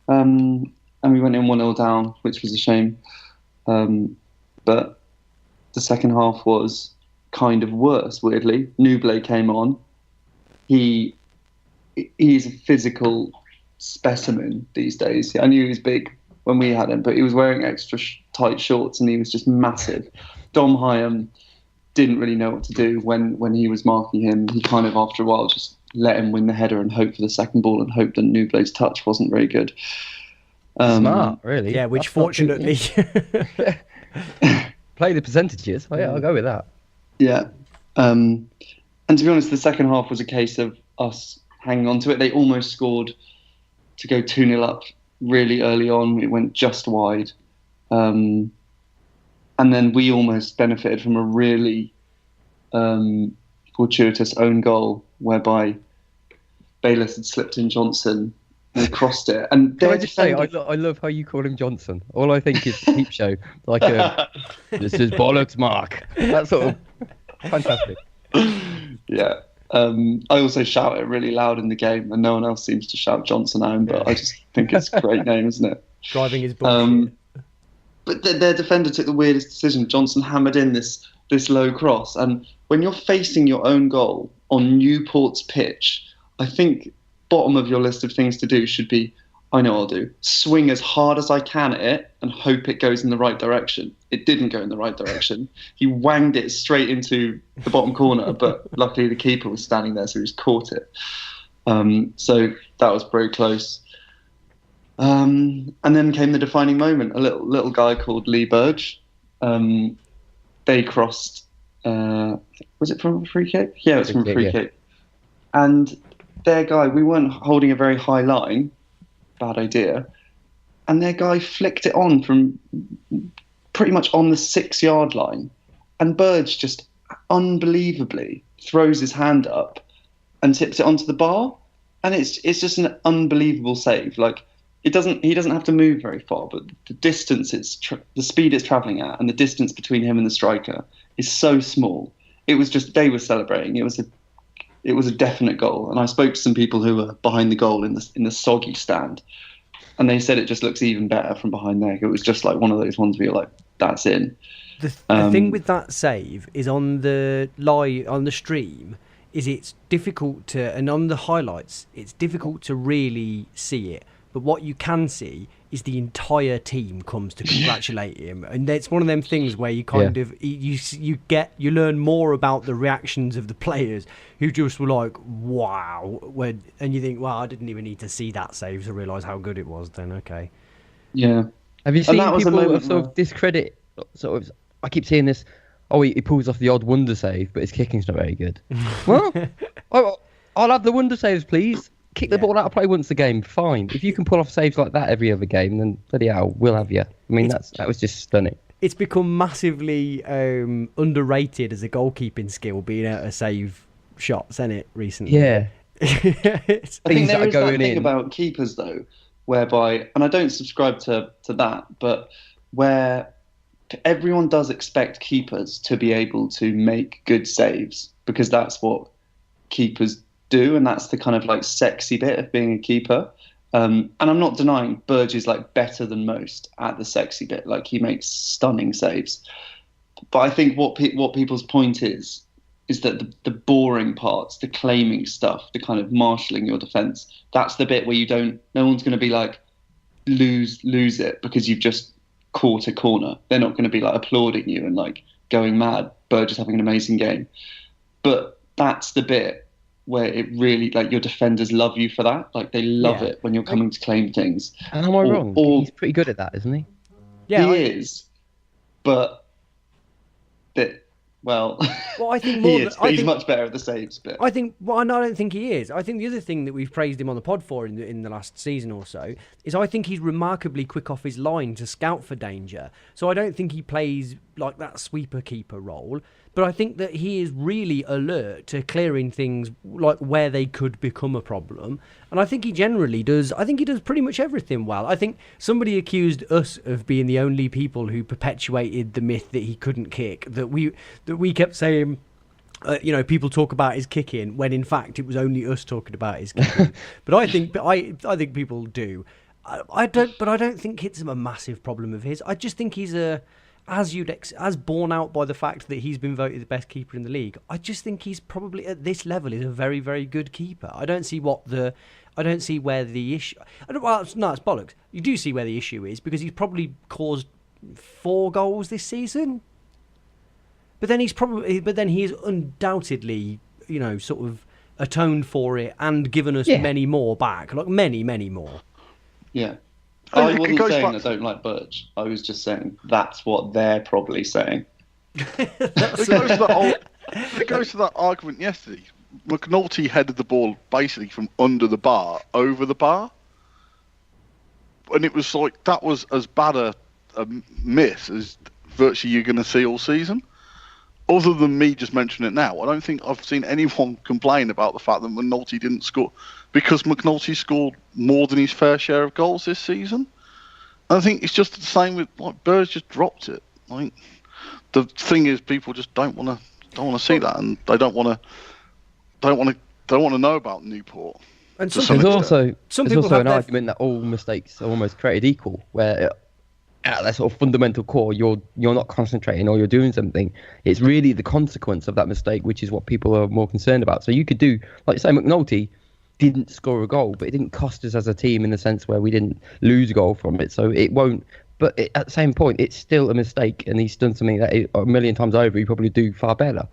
and we went in 1-0 down, which was a shame. But the second half was kind of worse, weirdly. Nuble came on. He's a physical specimen these days. I knew he was big when we had him, but he was wearing extra tight shorts and he was just massive. Dom Hyam didn't really know what to do when he was marking him. He kind of, after a while, just let him win the header and hope for the second ball and hope that Nuble's touch wasn't very good. Smart, really. Yeah, which fortunately... Play the percentages. Oh, yeah, I'll go with that. Yeah. And to be honest, the second half was a case of us hanging on to it. They almost scored to go 2-0 up really early on. It went just wide. And then we almost benefited from a really fortuitous own goal whereby Bayliss had slipped in Johnson and crossed it. And can I just say, I love how you call him Johnson. All I think is Peep Show. Like, this is bollocks, Mark. That sort of fantastic. Yeah. I also shout it really loud in the game, and no one else seems to shout Johnson home, but I just think it's a great name, isn't it? Driving his bullshit. But their defender took the weirdest decision. Johnson hammered in this low cross, and when you're facing your own goal on Newport's pitch, I think bottom of your list of things to do should be I know what I'll do. Swing as hard as I can at it and hope it goes in the right direction. It didn't go in the right direction. He wanged it straight into the bottom corner, but luckily the keeper was standing there, so he just caught it. So that was very close. And then came the defining moment. A little guy called Lee Burge. They crossed. Was it from a free kick? Yeah, it was from a free kick. And their guy, we weren't holding a very high line. Bad idea. And their guy flicked it on from pretty much on the 6-yard line. And Burge just unbelievably throws his hand up and tips it onto the bar. And it's just an unbelievable save. Like, he doesn't have to move very far, but the distance the speed it's travelling at and the distance between him and the striker is so small. It was just, they were celebrating. It was a definite goal. And I spoke to some people who were behind the goal in the soggy stand, and they said it just looks even better from behind there. It was just like one of those ones where you're like, that's in. The thing with that save is on the stream is it's difficult to, and on the highlights, it's difficult to really see it. But what you can see is the entire team comes to congratulate him, and it's one of them things where you kind of you learn more about the reactions of the players who just were like, wow, and you think, wow, I didn't even need to see that save to realise how good it was. Then okay, yeah. Have you seen people sort of discredit? Sort of, I keep seeing this. Oh, he pulls off the odd wonder save, but his kicking's not very good. Well, I'll have the wonder saves, please. Kick the ball out of play once a game, fine. If you can pull off saves like that every other game, then bloody hell, we'll have you. I mean, that was just stunning. It's become massively underrated as a goalkeeping skill, being able to save shots, hasn't it, recently? Yeah. I think there is that thing about keepers, though, whereby, and I don't subscribe to that, but where everyone does expect keepers to be able to make good saves, because that's what keepers do, and that's the kind of like sexy bit of being a keeper. And I'm not denying Burge is like better than most at the sexy bit. Like, he makes stunning saves. But I think what people's point is that the boring parts, the claiming stuff, the kind of marshalling your defence, that's the bit where no one's going to be like, lose it because you've just caught a corner. They're not going to be like applauding you and like going mad. Burge is having an amazing game. But that's the bit where it really, like, your defenders love you for that. Like, they love it when you're coming to claim things. And am I wrong? He's pretty good at that, isn't he? Yeah, he is. But I think he's much better at the saves bit. I don't think he is. I think the other thing that we've praised him on the pod for in the last season or so is I think he's remarkably quick off his line to scout for danger. So I don't think he plays like that sweeper keeper role. But I think that he is really alert to clearing things like where they could become a problem. And I think he generally does. I think he does pretty much everything well. I think somebody accused us of being the only people who perpetuated the myth that he couldn't kick. That we kept saying, people talk about his kicking when in fact it was only us talking about his kicking. But I think people do. I don't think it's a massive problem of his. I just think he's as borne out by the fact that he's been voted the best keeper in the league. I just think he's probably at this level is a very, very good keeper. I don't see where the issue. It's bollocks. You do see where the issue is because he's probably caused 4 goals this season. But then he's undoubtedly, sort of atoned for it and given us many more back, like many, many more. Yeah. I wasn't saying I don't like Burge. I was just saying that's what they're probably saying. It goes to that argument yesterday. McNulty headed the ball basically from under the bar, over the bar. And it was like, that was as bad a miss as virtually you're going to see all season. Other than me just mentioning it now, I don't think I've seen anyone complain about the fact that McNulty didn't score, because McNulty scored more than his fair share of goals this season. And I think it's just the same with, like, Burge just dropped it. Like, the thing is, people just don't want to see that, and they don't want to know about Newport. And there's also an argument that all mistakes are almost created equal, where at that sort of fundamental core, you're not concentrating or you're doing something. It's really the consequence of that mistake, which is what people are more concerned about. So you could do, like, say, McNulty, didn't score a goal, but it didn't cost us as a team in the sense where we didn't lose a goal from it. So it won't. But at the same point, it's still a mistake, and he's done something that a million times over he probably do far better.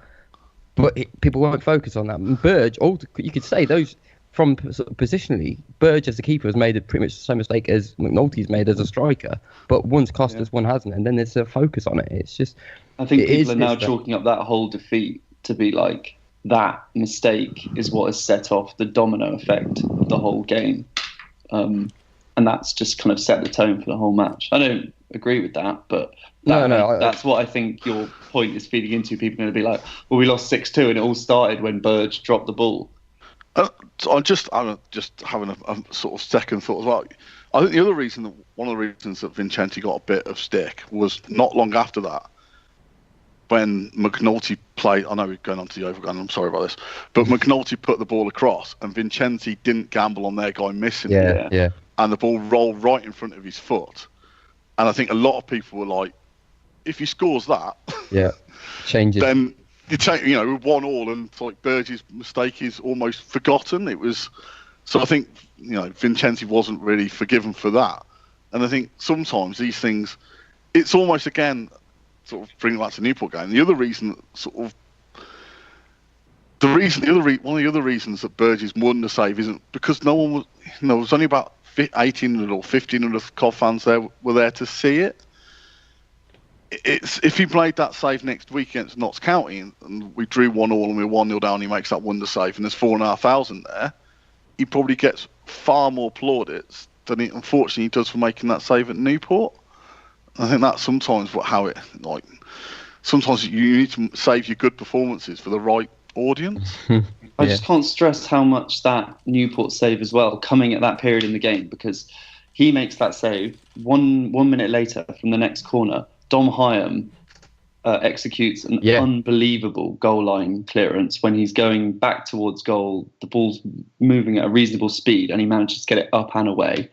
But people won't focus on that. And Burge, you could say those from sort of positionally, Burge as a keeper has made pretty much the same mistake as McNulty's made as a striker. But one's cost us, one hasn't, and then there's a focus on it. It's just. I think people are now chalking up that whole defeat to be like that mistake is what has set off the domino effect of the whole game. And that's just kind of set the tone for the whole match. I don't agree with that, but that's what I think your point is feeding into. People are going to be like, well, we lost 6-2 and it all started when Burge dropped the ball. I'm just having a sort of second thought as well. I think one of the reasons that Vincenti got a bit of stick was not long after that, when McNulty played. I know we're going on to the overgun, I'm sorry about this, but McNulty put the ball across and Vincenti didn't gamble on their guy missing it. Yeah. And the ball rolled right in front of his foot. And I think a lot of people were like, if he scores that, changes. Then you take, with 1-1, and it's like Burge's mistake is almost forgotten. It was, so I think Vincenti wasn't really forgiven for that. And I think sometimes these things, it's almost again sort of bringing back to the Newport game. The other reason, one of the other reasons that Burgess won the save isn't because no one was, there was only about 1,800 or 1,500 Cov fans were there to see it. It's if he played that save next week against Notts County and we drew 1-1 and we were 1-0 down, he makes that wonder save and there's 4,500 there, he probably gets far more plaudits than he unfortunately does for making that save at Newport. I think that's sometimes sometimes you need to save your good performances for the right audience. I just can't stress how much that Newport save as well, coming at that period in the game, because he makes that save. One minute later, from the next corner, Dom Hyam executes an unbelievable goal line clearance when he's going back towards goal. The ball's moving at a reasonable speed, and he manages to get it up and away.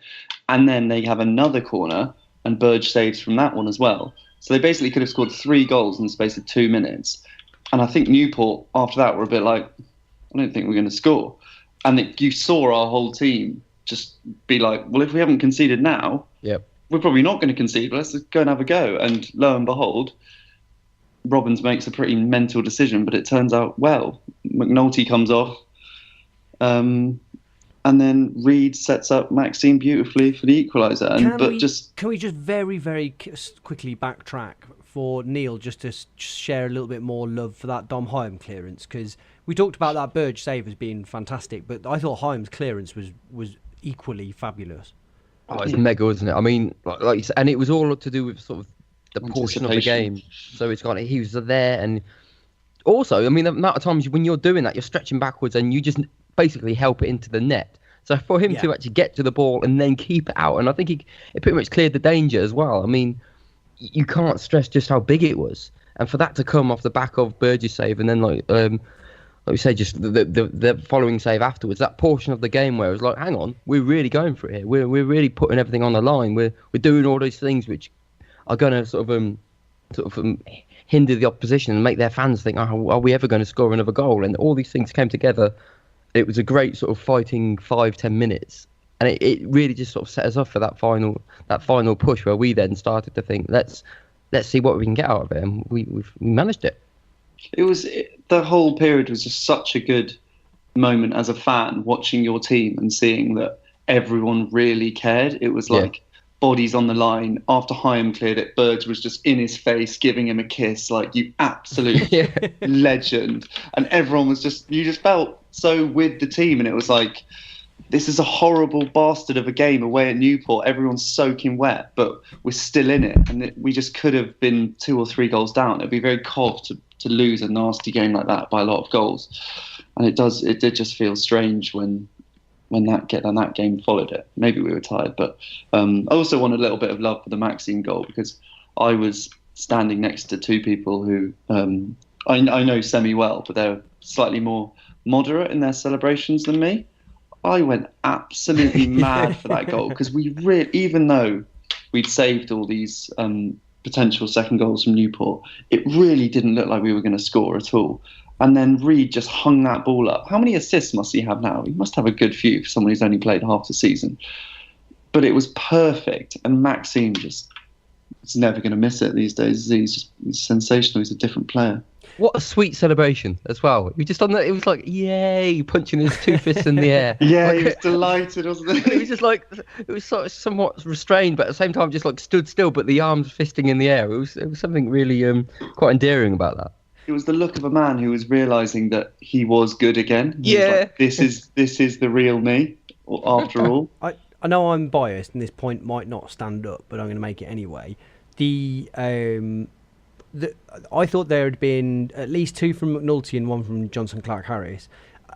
And then they have another corner, and Burge saves from that one as well. So they basically could have scored 3 goals in the space of 2 minutes. And I think Newport, after that, were a bit like, I don't think we're going to score. And you saw our whole team just be like, well, if we haven't conceded now, we're probably not going to concede, but let's just go and have a go. And lo and behold, Robbins makes a pretty mental decision, but it turns out well. McNulty comes off, and then Reed sets up Maxime beautifully for the equaliser. Can we just very, very quickly backtrack for Neil just to share a little bit more love for that Dom Hyam clearance? Because we talked about that Burge save as being fantastic, but I thought Hyam's clearance was equally fabulous. Oh, it's mega, isn't it? I mean, like you said, and it was all to do with sort of the portion of the game. So it's got he was there, and also, I mean, the amount of times when you're doing that, you're stretching backwards, and you just basically help it into the net. So for him to actually get to the ball and then keep it out, and I think it pretty much cleared the danger as well. I mean, you can't stress just how big it was, and for that to come off the back of Burgess' save, and then like we say, just the following save afterwards, that portion of the game where it was like, hang on, we're really going for it here. We're really putting everything on the line. We're doing all these things which are going to sort of hinder the opposition and make their fans think, oh, are we ever going to score another goal? And all these things came together. It was a great sort of fighting 5-10 minutes, and it really just sort of set us up for that final push where we then started to think, let's see what we can get out of it, and we managed it. The whole period was just such a good moment as a fan, watching your team and seeing that everyone really cared. It was like bodies on the line. After Hyam cleared it, Burge was just in his face, giving him a kiss, like, you absolute legend. And everyone was you just felt so with the team, and it was like, this is a horrible bastard of a game away at Newport. Everyone's soaking wet, but we're still in it. And we just could have been 2 or 3 goals down. It'd be very Cov to lose a nasty game like that by a lot of goals. And it did just feel strange when that game followed it. Maybe we were tired, but I also wanted a little bit of love for the Maxime goal, because I was standing next to 2 people who I know semi well, but they're slightly more moderate in their celebrations than me. I went absolutely mad for that goal, because even though we'd saved all these potential second goals from Newport, it really didn't look like we were going to score at all. And then Reed just hung that ball up. How many assists must he have now? He must have a good few for someone who's only played half the season. But it was perfect. And Maxime just is never going to miss it these days. He's sensational. He's a different player. What a sweet celebration as well. He just on that. It was like, yay, punching his two fists in the air. Yeah, like, he was delighted, wasn't he? It was just like, it was sort of somewhat restrained, but at the same time, just like stood still, but the arms fisting in the air. It was something really quite endearing about that. It was the look of a man who was realising that he was good again. He was like, this is the real me, after all. I know I'm biased, and this point might not stand up, but I'm going to make it anyway. I thought there had been at least 2 from McNulty and 1 from Johnson Clark-Harris,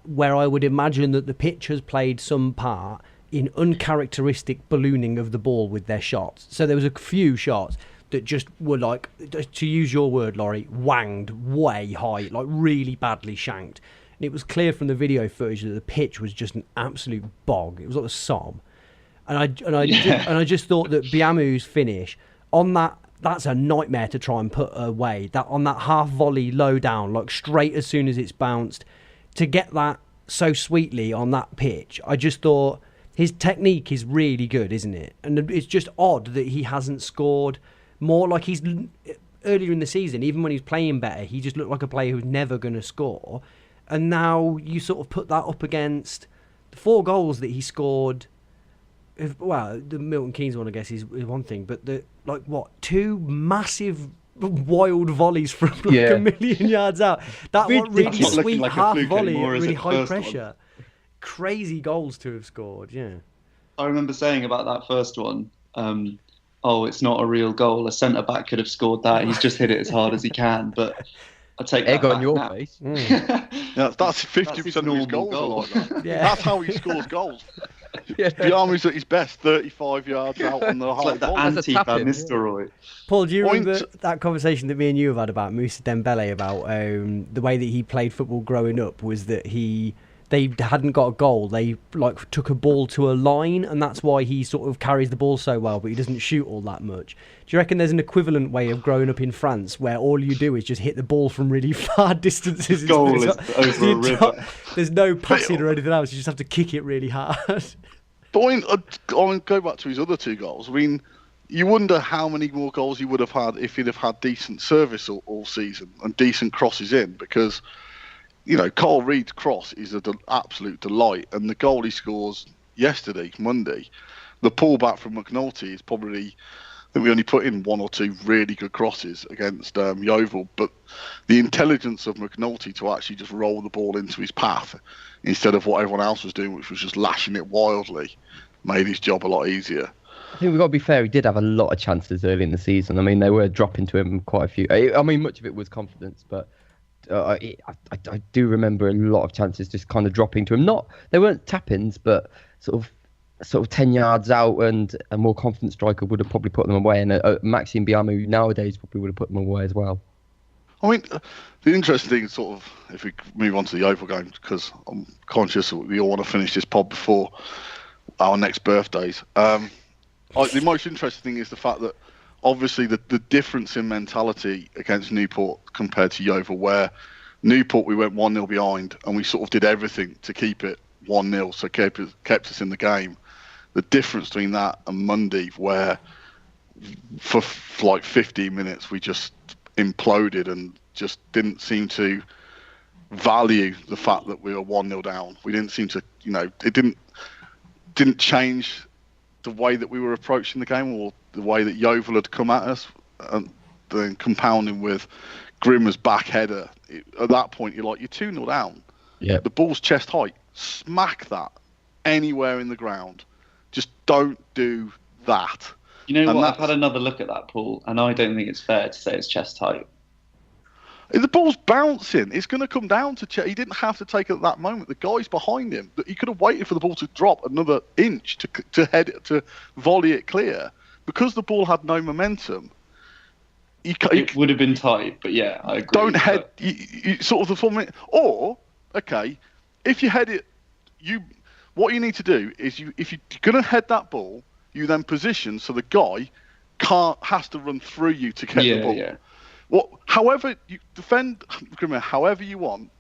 where I would imagine that the pitch has played some part in uncharacteristic ballooning of the ball with their shots. So there was a few shots that just were like, to use your word, Laurie, wanged way high, like really badly shanked. And it was clear from the video footage that the pitch was just an absolute bog. It was like a sob. And I just thought that Biamu's finish on that's a nightmare to try and put away. That on that half volley low down, like straight as soon as it's bounced, to get that so sweetly on that pitch, I just thought his technique is really good, isn't it? And it's just odd that he hasn't scored more. Like he's earlier in the season, even when he's playing better, he just looked like a player who's never going to score. And now you sort of put that up against the 4 goals that he scored. Well, the Milton Keynes one, I guess, is one thing, but 2 massive wild volleys from a million yards out. That one really sweet like half volley, really high pressure. Crazy goals to have scored, yeah. I remember saying about that first one, it's not a real goal. A centre-back could have scored that. He's just hit it as hard as he can, but I take that egg on your now. face. Yeah, that's 50% of his goals are like that. Yeah. That's how he scores goals. Yeah. Biamu's at his best, 35 yards out on the It's half like the volley. anti-Van Nistelrooy. Paul, do you remember that conversation that me and you have had about Moussa Dembele, about the way that he played football growing up was that they hadn't got a goal. They took a ball to a line, and that's why he sort of carries the ball so well, but he doesn't shoot all that much. Do you reckon there's an equivalent way of growing up in France where all you do is just hit the ball from really far distances? Goal is over a river. There's no passing or anything else. You just have to kick it really hard. But I go back to his other 2 goals. I mean, you wonder how many more goals he would have had if he'd have had decent service all season and decent crosses in, because Carl Reed's cross is an absolute delight, and the goal he scores yesterday, Monday, the pullback from McNulty is probably, I think we only put in 1 or 2 really good crosses against Yeovil, but the intelligence of McNulty to actually just roll the ball into his path instead of what everyone else was doing, which was just lashing it wildly, made his job a lot easier. I think we've got to be fair, he did have a lot of chances early in the season. I mean, they were dropping to him quite a few. I mean, much of it was confidence, but I do remember a lot of chances just kind of dropping to him. They weren't tap-ins, but sort of 10 yards out, and a more confident striker would have probably put them away. And Maxime Biamu nowadays probably would have put them away as well. I mean, the interesting thing is sort of, if we move on to the Yeovil game, because I'm conscious that we all want to finish this pod before our next birthdays. The most interesting thing is the fact that obviously the difference in mentality against Newport compared to Yeovil, where Newport we went 1-0 behind and we sort of did everything to keep it 1-0, so kept us in the game. The difference between that and Monday, where for like 15 minutes we just imploded and just didn't seem to value the fact that we were 1-0 down. We didn't seem to, it didn't change the way that we were approaching the game or the way that Yeovil had come at us, and then compounding with Grimmer's back header. At that point, you're 2-0 down. Yeah. The ball's chest height. Smack that anywhere in the ground. Just don't do that. You know what? I've had another look at that, Paul, and I don't think it's fair to say it's chest height. The ball's bouncing. It's going to come down to chest. He didn't have to take it at that moment. The guy's behind him. He could have waited for the ball to drop another inch to head it, to volley it clear. Because the ball had no momentum, it would have been tight, but yeah, I agree. Don't head you sort of the 4 minute. Or, okay, if you head it, what you need to do is if you're going to head that ball, you then position so the guy has to run through you to get the ball. Yeah. However you defend Grimmer, however you want,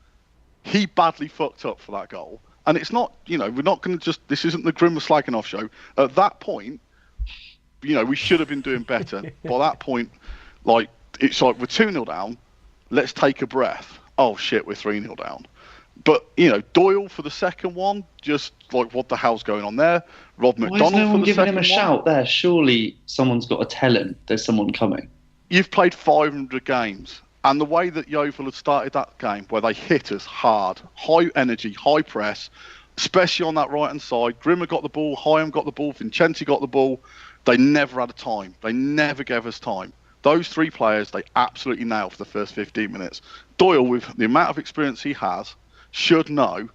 he badly fucked up for that goal. And it's not, we're not going to just. This isn't the Grimmer slagging off show. At that point, we should have been doing better. By that point, it's like we're 2-0 down. Let's take a breath. Oh shit, we're 3-0 down. But Doyle for the second one, just like what the hell's going on there? Rob McDonald. Why is no one for the giving second him a one? shout there? Surely someone's got to tell him there's someone coming. You've played 500 games, and the way that Yeovil had started that game, where they hit us hard, high energy, high press, especially on that right-hand side. Grimmer got the ball, Hyam got the ball, Vincenzi got the ball. They never had a time. They never gave us time. Those three players, they absolutely nailed for the first 15 minutes. Doyle, with the amount of experience he has, should know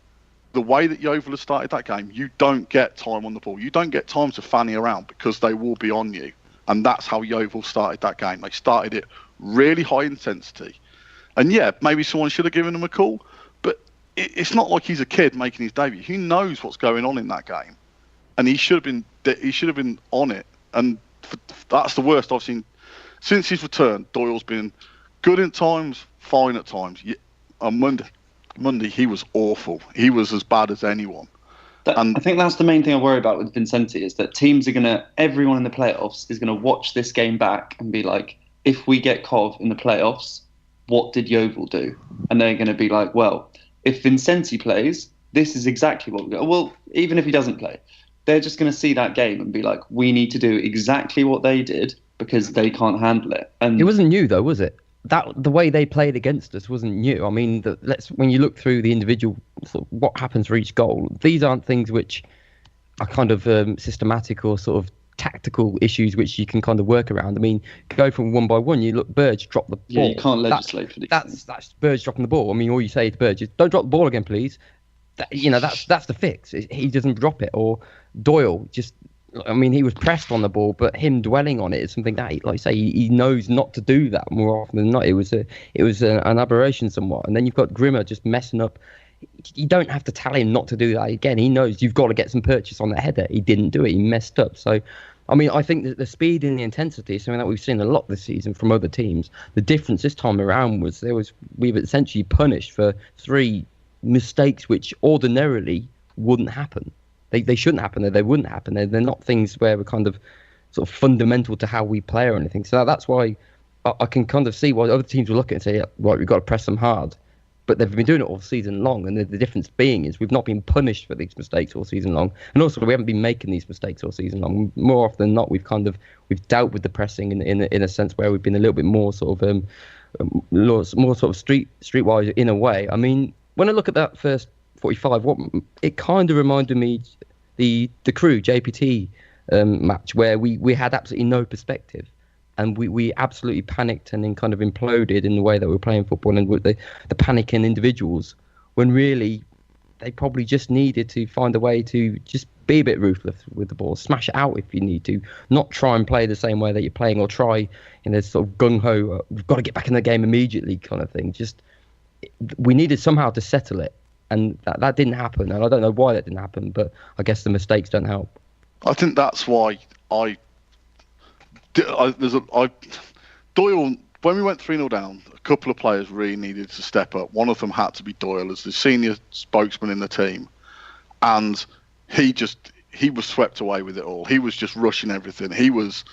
the way that Yeovil has started that game, you don't get time on the ball. You don't get time to fanny around because they will be on you. And that's how Yeovil started that game. They started it really high intensity. And yeah, maybe someone should have given him a call, but it's not like he's a kid making his debut. He knows what's going on in that game. And he should have been on it. And that's the worst I've seen. Since his return, Doyle's been good at times, fine at times. On Monday, he was awful. He was as bad as anyone. I think that's the main thing I worry about with Vincenti is that teams are everyone in the playoffs is going to watch this game back and be like, if we get Cov in the playoffs, what did Yeovil do? And they're going to be like, well, if Vincenti plays, this is exactly what we got. Well, even if he doesn't play, they're just going to see that game and be like, we need to do exactly what they did because they can't handle it. And it wasn't new though, was it? The way they played against us wasn't new. I mean, when you look through the individual, sort of what happens for each goal, these aren't things which are kind of systematic or sort of tactical issues which you can kind of work around. I mean, go from one by one. You look, Burge drop the ball. Yeah, you can't legislate for these things. That's Burge dropping the ball. I mean, all you say to Burge is, "Don't drop the ball again, please." That's the fix. He doesn't drop it. Or Doyle just. I mean, he was pressed on the ball, but him dwelling on it is something that, like I say, he knows not to do that more often than not. It was an aberration somewhat. And then you've got Grimmer just messing up. You don't have to tell him not to do that again. He knows you've got to get some purchase on the header. He didn't do it. He messed up. So, I mean, I think that the speed and the intensity is something that we've seen a lot this season from other teams. The difference this time around was we've essentially punished for 3 mistakes which ordinarily wouldn't happen. They shouldn't happen. They wouldn't happen. They're not things where we're kind of sort of fundamental to how we play or anything. So that's why I can kind of see why other teams will look at it and say, yeah, right, we've got to press them hard. But they've been doing it all season long. And the difference being is we've not been punished for these mistakes all season long. And also we haven't been making these mistakes all season long. More often than not, we've dealt with the pressing in a sense where we've been a little bit more sort of more sort of streetwise in a way. I mean, when I look at that first 45, it kind of reminded me the Crew JPT match where we had absolutely no perspective and we absolutely panicked and then kind of imploded in the way that we were playing football and with the panic in individuals when really they probably just needed to find a way to just be a bit ruthless with the ball, smash it out if you need to, not try and play the same way that you're playing or try in this sort of gung-ho, we've got to get back in the game immediately kind of thing. Just we needed somehow to settle it. And that didn't happen, and I don't know why that didn't happen, but I guess the mistakes don't help. I think that's why Doyle, when we went 3-0 down, a couple of players really needed to step up. One of them had to be Doyle as the senior spokesman in the team, and he was swept away with it all. He was just rushing everything. He was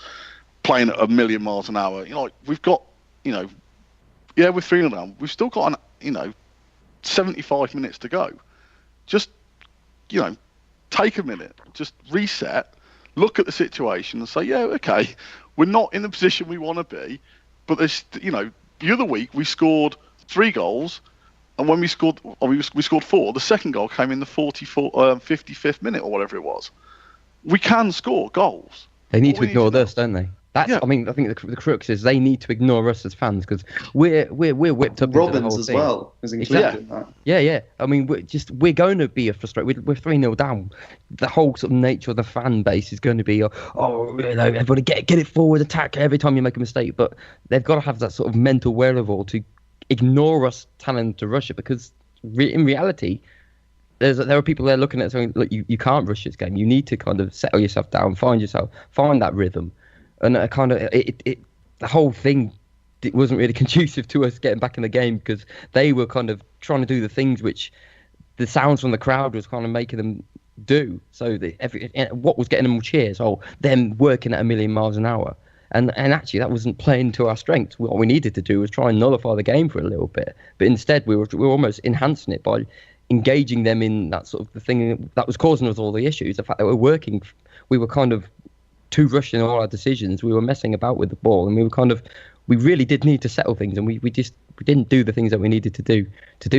playing at 1,000,000 miles an hour. We've got, we're 3-0 down. We've still got 75 minutes to go. Just, take a minute, just reset, look at the situation and say, yeah, okay, we're not in the position we want to be, but there's, the other week we scored 3 goals, and when we scored 4, the second goal came in the 55th minute or whatever it was. We can score goals. They need to ignore us, don't they? I mean, I think the crux is they need to ignore us as fans because we're whipped up. Robbins as well is included in that. Yeah. I mean, we're going to be frustrated. We're 3-0 down. The whole sort of nature of the fan base is going to be, everybody get it forward, attack every time you make a mistake. But they've got to have that sort of mental wherewithal to ignore us telling them to rush it because in reality, there are people there looking at it saying, look, you can't rush this game. You need to kind of settle yourself down, find that rhythm. And the whole thing it wasn't really conducive to us getting back in the game, because they were kind of trying to do the things which the sounds from the crowd was kind of making them do. So what was getting them cheers? Oh, them working at 1,000,000 miles an hour. And actually, that wasn't playing to our strengths. What we needed to do was try and nullify the game for a little bit. But instead, we were almost enhancing it by engaging them in that sort of the thing that was causing us all the issues. The fact that we were kind of too rushed in all our decisions. We were messing about with the ball, and we really did need to settle things, and we didn't do the things that we needed to do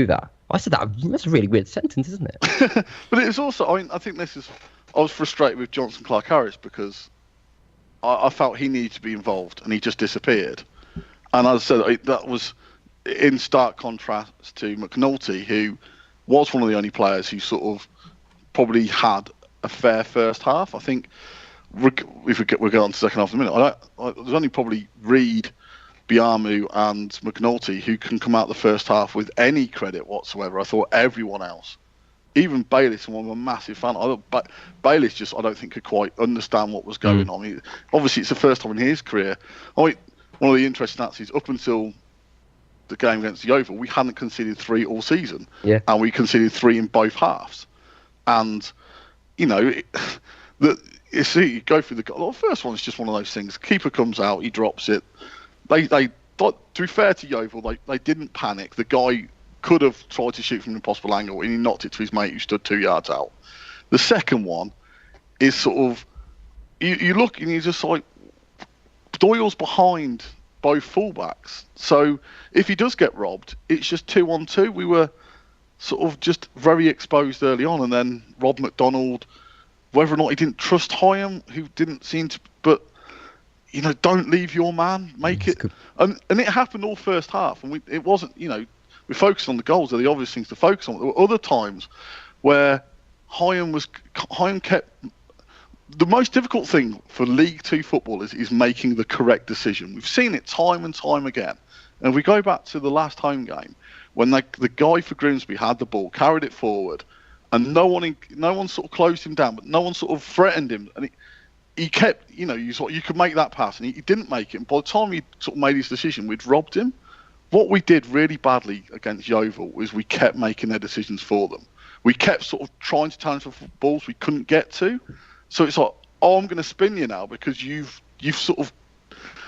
that. I said that's a really weird sentence, isn't it? But it was also, I think I was frustrated with Johnson Clark-Harris because I felt he needed to be involved, and he just disappeared. And as I said, that was in stark contrast to McNulty, who was one of the only players who sort of probably had a fair first half. I think if we'll get on to the second half in a minute. There's only probably Reid, Biamu and McNulty who can come out the first half with any credit whatsoever. I thought everyone else, even Bayliss, and I'm a massive fan. Bayliss I don't think could quite understand what was going on. Obviously, it's the first time in his career. One of the interesting stats is up until the game against the Yeovil, we hadn't conceded 3 all season, and we conceded 3 in both halves. And you go through the first one is just one of those things. Keeper comes out, he drops it. They to be fair to Yeovil, they didn't panic. The guy could have tried to shoot from an impossible angle, and he knocked it to his mate who stood 2 yards out. The second one is sort of you look and you're just like, Doyle's behind both fullbacks, so if he does get robbed, it's just 2-on-2. We were sort of just very exposed early on, and then Rob McDonald, whether or not he didn't trust Hyam, who didn't seem to, but don't leave your man, make it. And it happened all first half, and it wasn't, we focused on the goals, they're the obvious things to focus on. There were other times where Hyam kept, the most difficult thing for League Two footballers is making the correct decision. We've seen it time and time again. And if we go back to the last home game, when the guy for Grimsby had the ball, carried it forward, and no one sort of closed him down, but no one sort of threatened him, and he kept, you could make that pass, and he didn't make it. And by the time he sort of made his decision, we'd robbed him. What we did really badly against Yeovil was we kept making their decisions for them. We kept sort of trying to challenge for balls we couldn't get to. So it's like, I'm going to spin you now because you've sort of,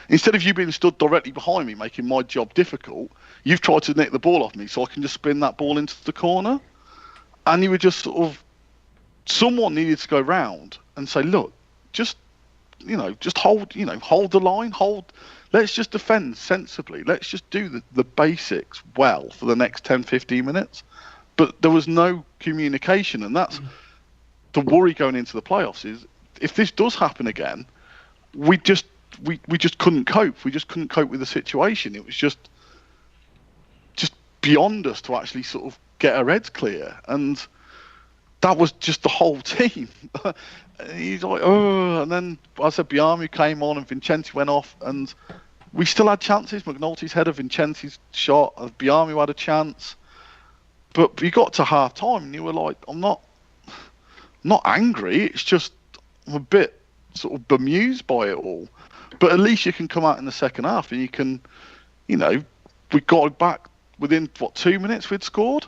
instead of you being stood directly behind me, making my job difficult, you've tried to nick the ball off me so I can just spin that ball into the corner. And you were just sort of, someone needed to go round and say, look, just hold the line, let's just defend sensibly. Let's just do the basics well for the next 10, 15 minutes. But there was no communication, and that's the worry going into the playoffs is if this does happen again, we just couldn't cope. We just couldn't cope with the situation. It was just beyond us to actually sort of get our heads clear, and that was just the whole team. He's like, oh, and then I said Biamu came on and Vincenti went off, and we still had chances. McNulty's header, Vincenti's shot, Biamu had a chance, but you got to half time and you were like, I'm not angry. It's just I'm a bit sort of bemused by it all. But at least you can come out in the second half and you can, we got back within 2 minutes we'd scored.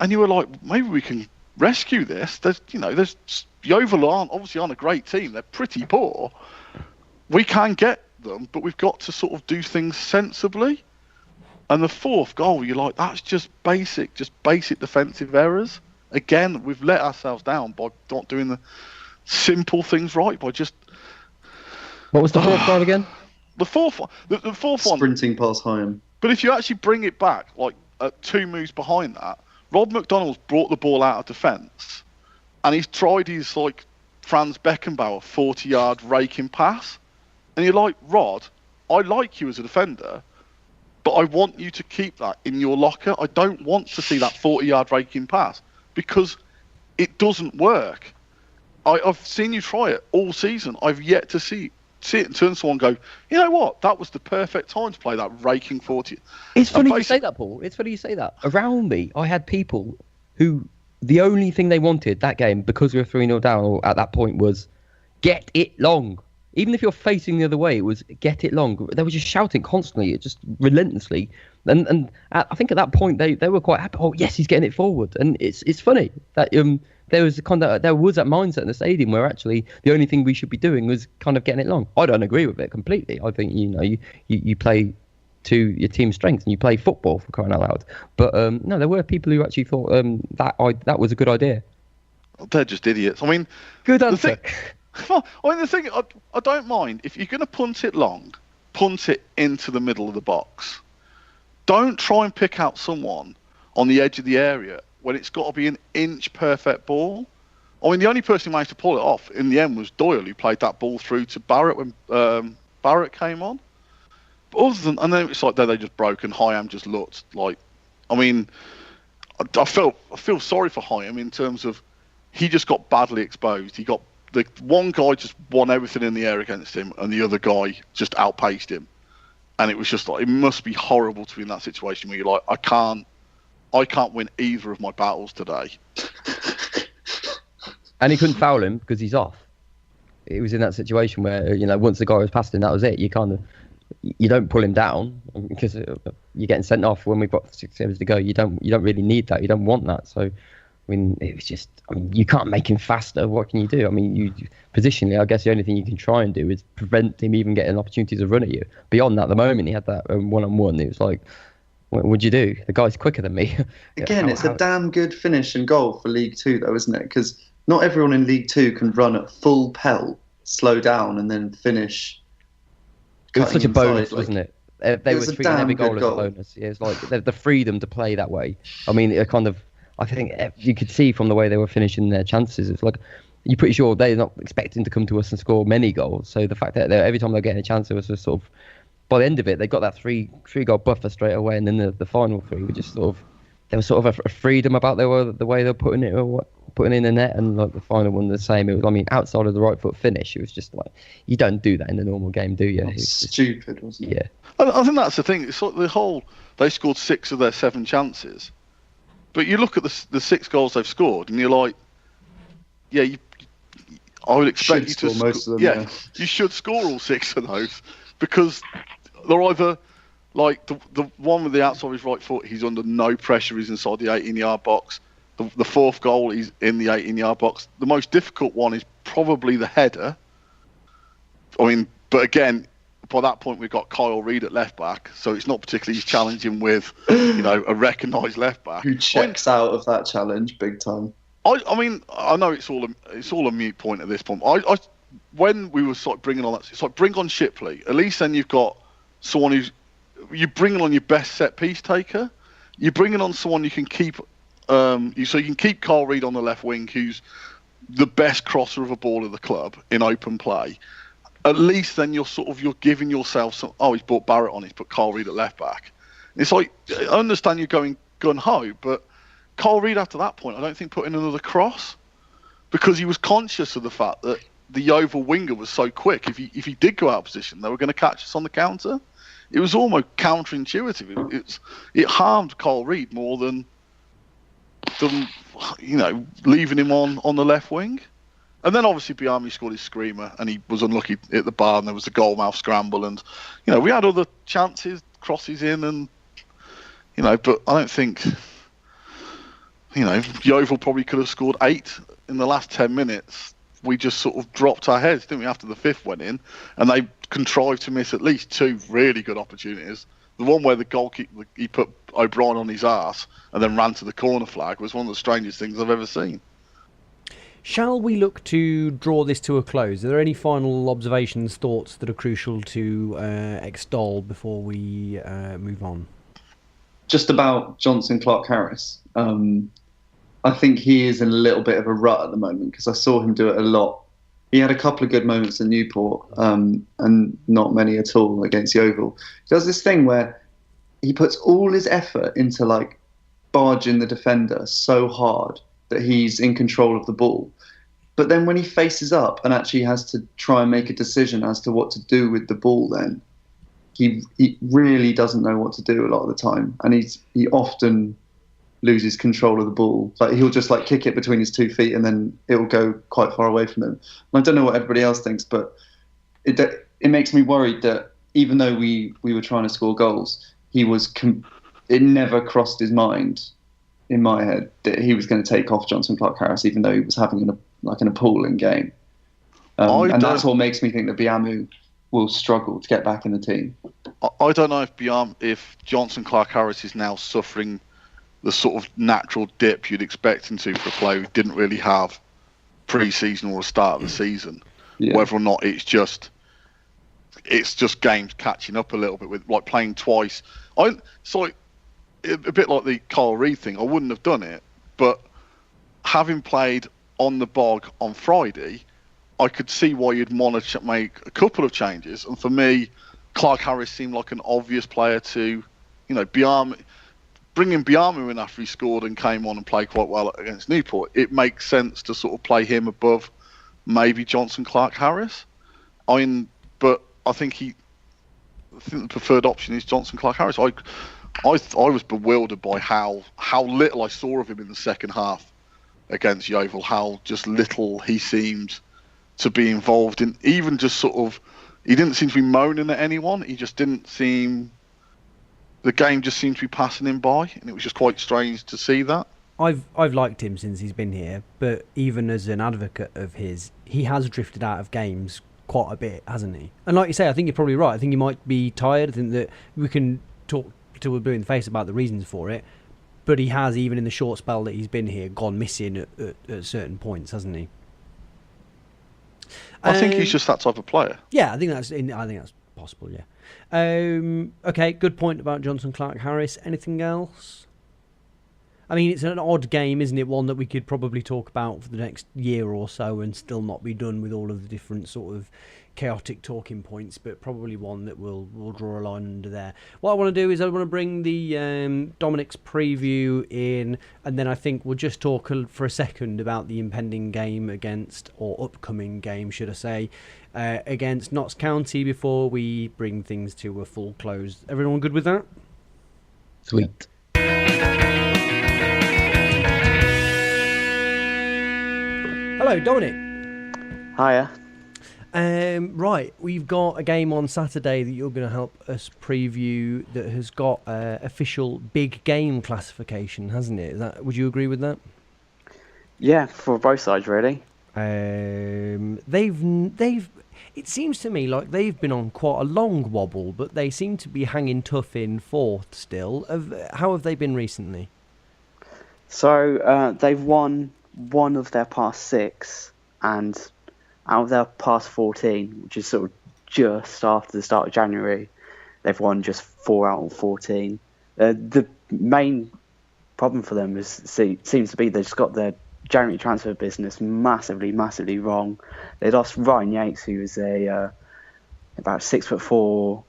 And you were like, maybe we can rescue this. There's Yeovil aren't a great team. They're pretty poor. We can get them, but we've got to sort of do things sensibly. And the fourth goal, you're like, that's just basic defensive errors. Again, we've let ourselves down by not doing the simple things right. By just. What was the fourth goal again? The fourth one. The fourth one. Sprinting past Hyam. But if you actually bring it back, like 2 moves behind that, Rob McDonald's brought the ball out of defence, and he's tried his like Franz Beckenbauer 40-yard raking pass, and you're like, Rod, I like you as a defender, but I want you to keep that in your locker. I don't want to see that 40-yard raking pass because it doesn't work. I've seen you try it all season. I've yet to see it and turn to someone and go, you know what, that was the perfect time to play that raking 40. It's funny you say that, Paul. It's funny you say that. Around me, I had people who the only thing they wanted that game, because we were 3-0 down at that point, was get it long. even if you're facing the other way, it was get it long. They were just shouting constantly, just relentlessly. And I think at that point they were quite happy. Oh yes, he's getting it forward, and it's funny that there was that mindset in the stadium where actually the only thing we should be doing was kind of getting it long. I don't agree with it completely. I think you play to your team's strengths and you play football, for crying out loud. But no, there were people who actually thought that was a good idea. They're just idiots. I mean, good answer. The thing I don't mind if you're going to punt it long, punt it into the middle of the box. Don't try and pick out someone on the edge of the area when it's got to be an inch perfect ball. I mean, the only person who managed to pull it off in the end was Doyle, who played that ball through to Barrett when Barrett came on. But other than, and then it's like they just broke, and Hyam just looked like. I mean, I feel sorry for Hyam in terms of he just got badly exposed. He got the one guy just won everything in the air against him, and the other guy just outpaced him. And it was just like, it must be horrible to be in that situation where you're like, I can't win either of my battles today. And he couldn't foul him because he's off. It was in that situation where, once the guy was past him, that was it. You don't pull him down because you're getting sent off when we've got 6 seconds to go. You don't really need that. You don't want that. So, I mean, it was just, you can't make him faster. What can you do? I mean, positionally, I guess the only thing you can try and do is prevent him even getting an opportunity to run at you. Beyond that, the moment he had that one-on-one, it was like, what would you do? The guy's quicker than me. Again, it's a damn good finish and goal for League Two, though, isn't it? Because not everyone in League Two can run at full pelt, slow down, and then finish. It was such a bonus, inside, wasn't it? They were treating every goal as a bonus. Yeah, it's like the freedom to play that way. I mean, I think you could see from the way they were finishing their chances, it's like you're pretty sure they're not expecting to come to us and score many goals. So the fact that every time they're getting a chance, it was just sort of, by the end of it, they got that three goal buffer straight away, and then the final three were just sort of, there was sort of a freedom about the way they were putting in the net, and like the final one the same. It was, I mean, outside of the right foot finish, it was just like, you don't do that in the normal game, do you? It's stupid, wasn't it? Yeah. I think that's the thing. It's like they scored 6 of their 7 chances, but you look at the 6 goals they've scored, and you're like, yeah, I would expect you to score most of them. Yeah, you should score all 6 of those, because they're either like the one with the outside of his right foot, he's under no pressure, he's inside the 18-yard box. The 4th goal, he's in the 18-yard box. The most difficult one is probably the header. I mean, but again, by that point we've got Kyle Reid at left back, so it's not particularly challenging with a recognised left back who checks out of that challenge big time. I mean, I know it's all a moot point at this point. When we were sort of bringing on that, it's like, bring on Shipley. At least then you've got someone you're bringing on your best set piece taker. You're bringing on someone you can keep. So you can keep Carl Reid on the left wing, who's the best crosser of a ball in the club in open play. At least then you're giving yourself some. Oh, he's brought Barrett on. He's put Carl Reid at left back. It's like, I understand you're going gun ho, but Carl Reid after that point, I don't think put in another cross, because he was conscious of the fact that the Yeovil winger was so quick. If he did go out of position, they were going to catch us on the counter. It was almost counterintuitive. It harmed Carl Reid more than leaving him on the left wing. And then obviously Biami scored his screamer, and he was unlucky at the bar, and there was a goalmouth scramble, and we had other chances, crosses in, and but I don't think Yeovil probably could have scored 8 in the last 10 minutes. We just sort of dropped our heads, didn't we, after the 5th went in, and they contrived to miss at least 2 really good opportunities. The one where the goalkeeper, he put O'Brien on his arse and then ran to the corner flag, was one of the strangest things I've ever seen. Shall we look to draw this to a close? Are there any final observations, thoughts that are crucial to extol before we move on? Just about Johnson Clark-Harris. I think he is in a little bit of a rut at the moment, because I saw him do it a lot. He had a couple of good moments at Newport, and not many at all against Yeovil. He does this thing where he puts all his effort into like barging the defender so hard that he's in control of the ball. But then when he faces up and actually has to try and make a decision as to what to do with the ball, then he really doesn't know what to do a lot of the time, and he often loses control of the ball. Like, he'll just like kick it between his 2 feet, and then it will go quite far away from him. And I don't know what everybody else thinks, but it makes me worried that even though we were trying to score goals, it never crossed his mind in my head that he was going to take off Jonson Clarke-Harris, even though he was having an appalling game. And that's what makes me think that Biamou will struggle to get back in the team. I don't know if Jonson Clarke-Harris is now suffering the sort of natural dip you'd expect him to for a player who didn't really have pre-season or a start of the season. Yeah. Whether or not it's just games catching up a little bit with like playing twice. It's like a bit like the Kyle Reid thing. I wouldn't have done it, but having played on the bog on Friday, I could see why you'd want to make a couple of changes. And for me, Clarke-Harris seemed like an obvious player to, bringing Biamou in after he scored and came on and played quite well against Newport. It makes sense to sort of play him above maybe Jonson Clarke-Harris. But I think the preferred option is Jonson Clarke-Harris. I was bewildered by how little I saw of him in the second half against Yeovil, how just little he seemed to be involved in, even just sort of, he didn't seem to be moaning at anyone. He just didn't seem, the game just seemed to be passing him by, and it was just quite strange to see that. I've liked him since he's been here, but even as an advocate of his, he has drifted out of games quite a bit, hasn't he? And like you say, I think you're probably right. I think he might be tired. I think that we can talk till we're blue in the face about the reasons for it, but he has, even in the short spell that he's been here, gone missing at certain points, hasn't he? I think he's just that type of player. Yeah, I think that's possible. Yeah. Okay, good point about Jonson Clarke-Harris. Anything else? I mean, it's an odd game, isn't it? One that we could probably talk about for the next year or so and still not be done with all of the different sort of chaotic talking points, but probably one that we'll draw a line under there. What I want to do is I want to bring the Dominic's preview in, and then I think we'll just talk for a second about the impending game or upcoming game, should I say, against Notts County before we bring things to a full close. Everyone good with that? Sweet. Hello, Dominic. Hiya. Right, we've got a game on Saturday that you're going to help us preview that has got official big game classification, hasn't it? Would you agree with that? Yeah, for both sides, really. They've. It seems to me like they've been on quite a long wobble, but they seem to be hanging tough in fourth still. How have they been recently? So they've won one of their past 6, and out of their past 14, which is sort of just after the start of January, they've won just 4 out of 14. The main problem for them seems to be they've just got their January transfer business massively, massively wrong. They lost Ryan Yates, who was about 6'4"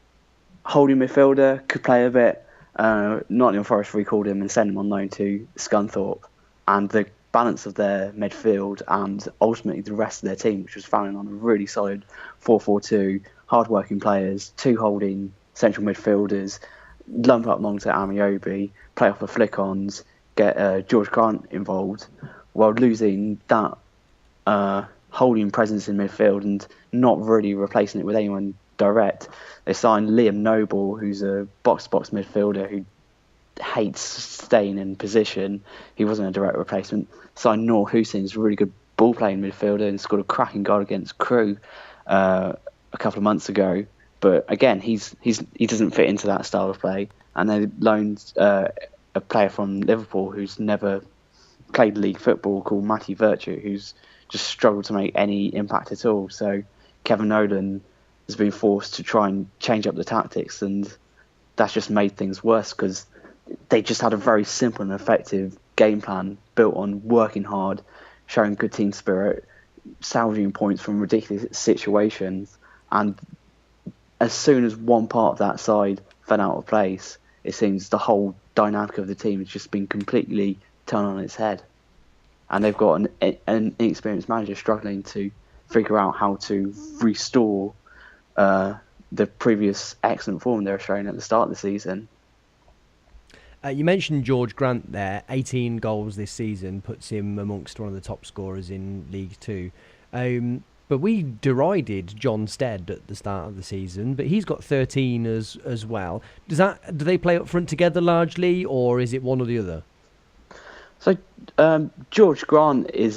holding midfielder, could play a bit. Nottingham Forest recalled him and sent him on loan to Scunthorpe, and the balance of their midfield and ultimately the rest of their team, which was founded on a really solid 4-4-2, hard-working players, 2 holding central midfielders, lump up long to Amiobi, play off the flick-ons, get George Grant involved, while losing that holding presence in midfield and not really replacing it with anyone direct. They signed Liam Noble, who's a box-to-box midfielder who hates staying in position. He wasn't a direct replacement. Signed Noor Hussein, who's a really good ball-playing midfielder and scored a cracking goal against Crewe a couple of months ago. But again, he doesn't fit into that style of play. And they loaned a player from Liverpool who's never played league football, called Matty Virtue, who's just struggled to make any impact at all. So Kevin Nolan has been forced to try and change up the tactics, and that's just made things worse because they just had a very simple and effective game plan built on working hard, showing good team spirit, salvaging points from ridiculous situations. And as soon as one part of that side fell out of place, it seems the whole dynamic of the team has just been completely turned on its head. And they've got an inexperienced manager struggling to figure out how to restore the previous excellent form they were showing at the start of the season. You mentioned George Grant there. 18 goals this season puts him amongst one of the top scorers in League Two. but we derided John Stead at the start of the season, but he's got 13 as well. Do they play up front together largely, or is it one or the other? So George Grant is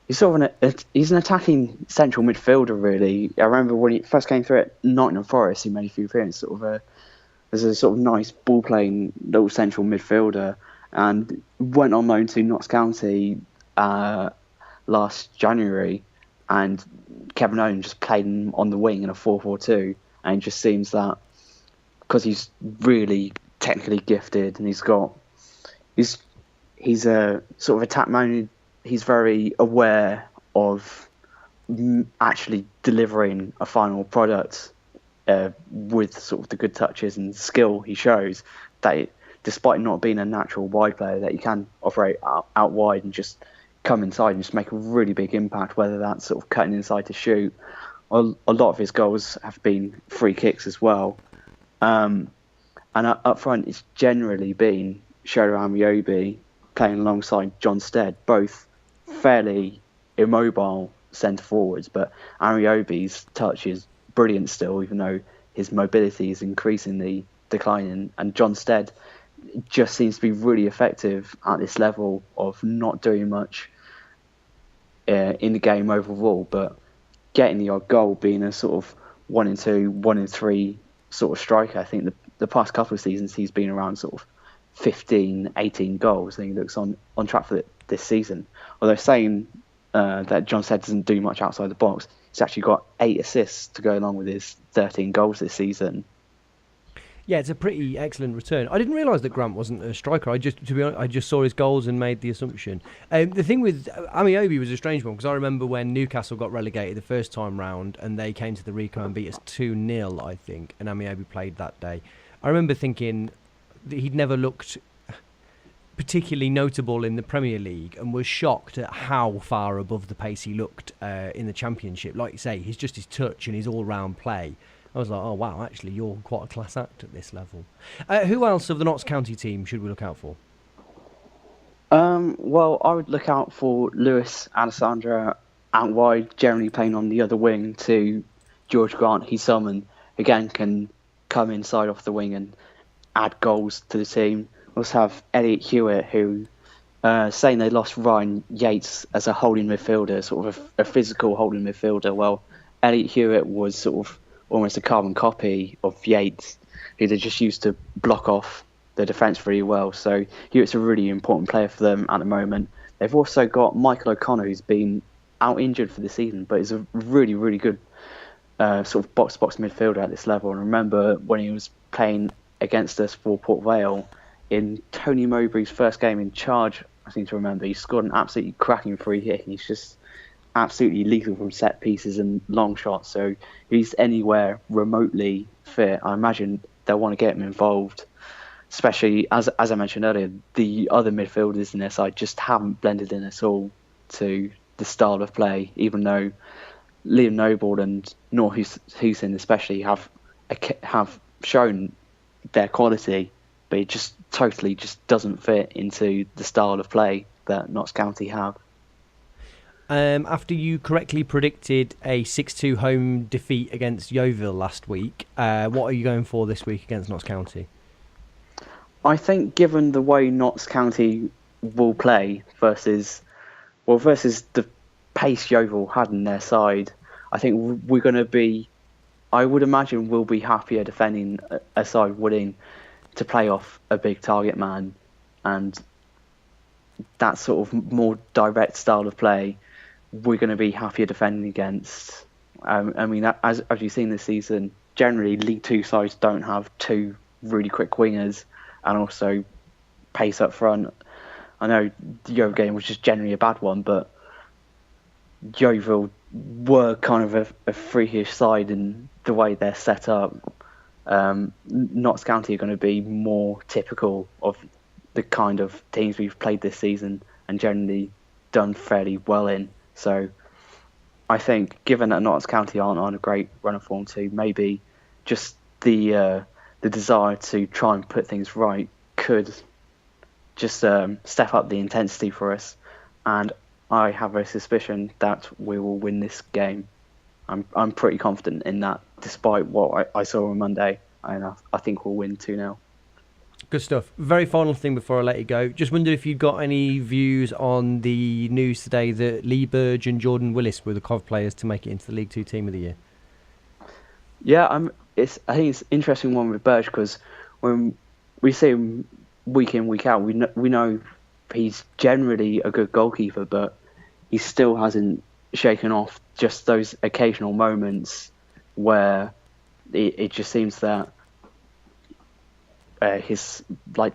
he's an attacking central midfielder, really. I remember when he first came through at Nottingham Forest, he made a few appearances as a sort of nice ball playing little central midfielder, and went on loan to Notts County last January, and Kevin Owen just played him on the wing in a 4-4-2, and it just seems that because he's really technically gifted and he's a sort of attack minded, he's very aware of actually delivering a final product with sort of the good touches and skill he shows, that despite not being a natural wide player, that he can operate out wide and just come inside and just make a really big impact, whether that's sort of cutting inside to shoot. A lot of his goals have been free kicks as well. And up front, it's generally been Shola Ameobi playing alongside John Stead, both fairly immobile centre forwards, but Ameobi's touch is brilliant still, even though his mobility is increasingly declining, and John Stead just seems to be really effective at this level of not doing much in the game overall, but getting the odd goal, being a sort of 1 in 2, 1 in 3 sort of striker. I think the past couple of seasons he's been around sort of 15, 18 goals. I think he looks on track for this season. Although saying that John Stead doesn't do much outside the box, he's actually got 8 assists to go along with his 13 goals this season. Yeah, it's a pretty excellent return. I didn't realise that Grant wasn't a striker. To be honest, I just saw his goals and made the assumption. The thing with Ameobi was a strange one, because I remember when Newcastle got relegated the first time round and they came to the Ricoh and beat us 2-0, I think, and Ameobi played that day. I remember thinking that he'd never looked particularly notable in the Premier League, and was shocked at how far above the pace he looked in the Championship. Like you say, he's just his touch and his all-round play. I was like, oh wow, actually you're quite a class act at this level. Who else of the Notts County team should we look out for? Well, I would look out for Lewis Alessandra out wide, generally playing on the other wing to George Grant. He's someone, again, can come inside off the wing and add goals to the team. We also have Elliot Hewitt, who saying they lost Ryan Yates as a holding midfielder, sort of a physical holding midfielder. Well, Elliot Hewitt was sort of almost a carbon copy of Yates, who they just used to block off the defence really well. So Hewitt's a really important player for them at the moment. They've also got Michael O'Connor, who's been out injured for the season, but is a really, really good sort of box-to-box midfielder at this level. And I remember when he was playing against us for Port Vale in Tony Mowbray's first game in charge, I seem to remember, he scored an absolutely cracking free hit, and he's just absolutely lethal from set pieces and long shots. So if he's anywhere remotely fit, I imagine they'll want to get him involved. Especially, as I mentioned earlier, the other midfielders in their side just haven't blended in at all to the style of play, even though Liam Noble and Noor Hussein especially have shown their quality, but it just totally just doesn't fit into the style of play that Notts County have. After you correctly predicted a 6-2 home defeat against Yeovil last week, what are you going for this week against Notts County? I think, given the way Notts County will play versus the pace Yeovil had in their side, I think we're going to be, I would imagine we'll be happier defending a side willing to play off a big target man, and that sort of more direct style of play we're going to be happier defending against. I mean, as you've seen this season, generally League Two sides don't have two really quick wingers and also pace up front. I know the Yeovil game was just generally a bad one, but Yeovil were kind of a freakish side in the way they're set up. Notts County are going to be more typical of the kind of teams we've played this season and generally done fairly well in. So I think, given that Notts County aren't on a great run of form too, maybe just the desire to try and put things right could just step up the intensity for us. And I have a suspicion that we will win this game. I'm pretty confident in that, despite what I saw on Monday, and I think we'll win 2-0. Good stuff. Very final thing before I let you go. Just wondered if you've got any views on the news today that Lee Burge and Jordan Willis were the Cov players to make it into the League Two Team of the Year. Yeah, I think it's an interesting one with Burge, because when we see him week in, week out, we know he's generally a good goalkeeper, but he still hasn't shaken off just those occasional moments where it just seems that his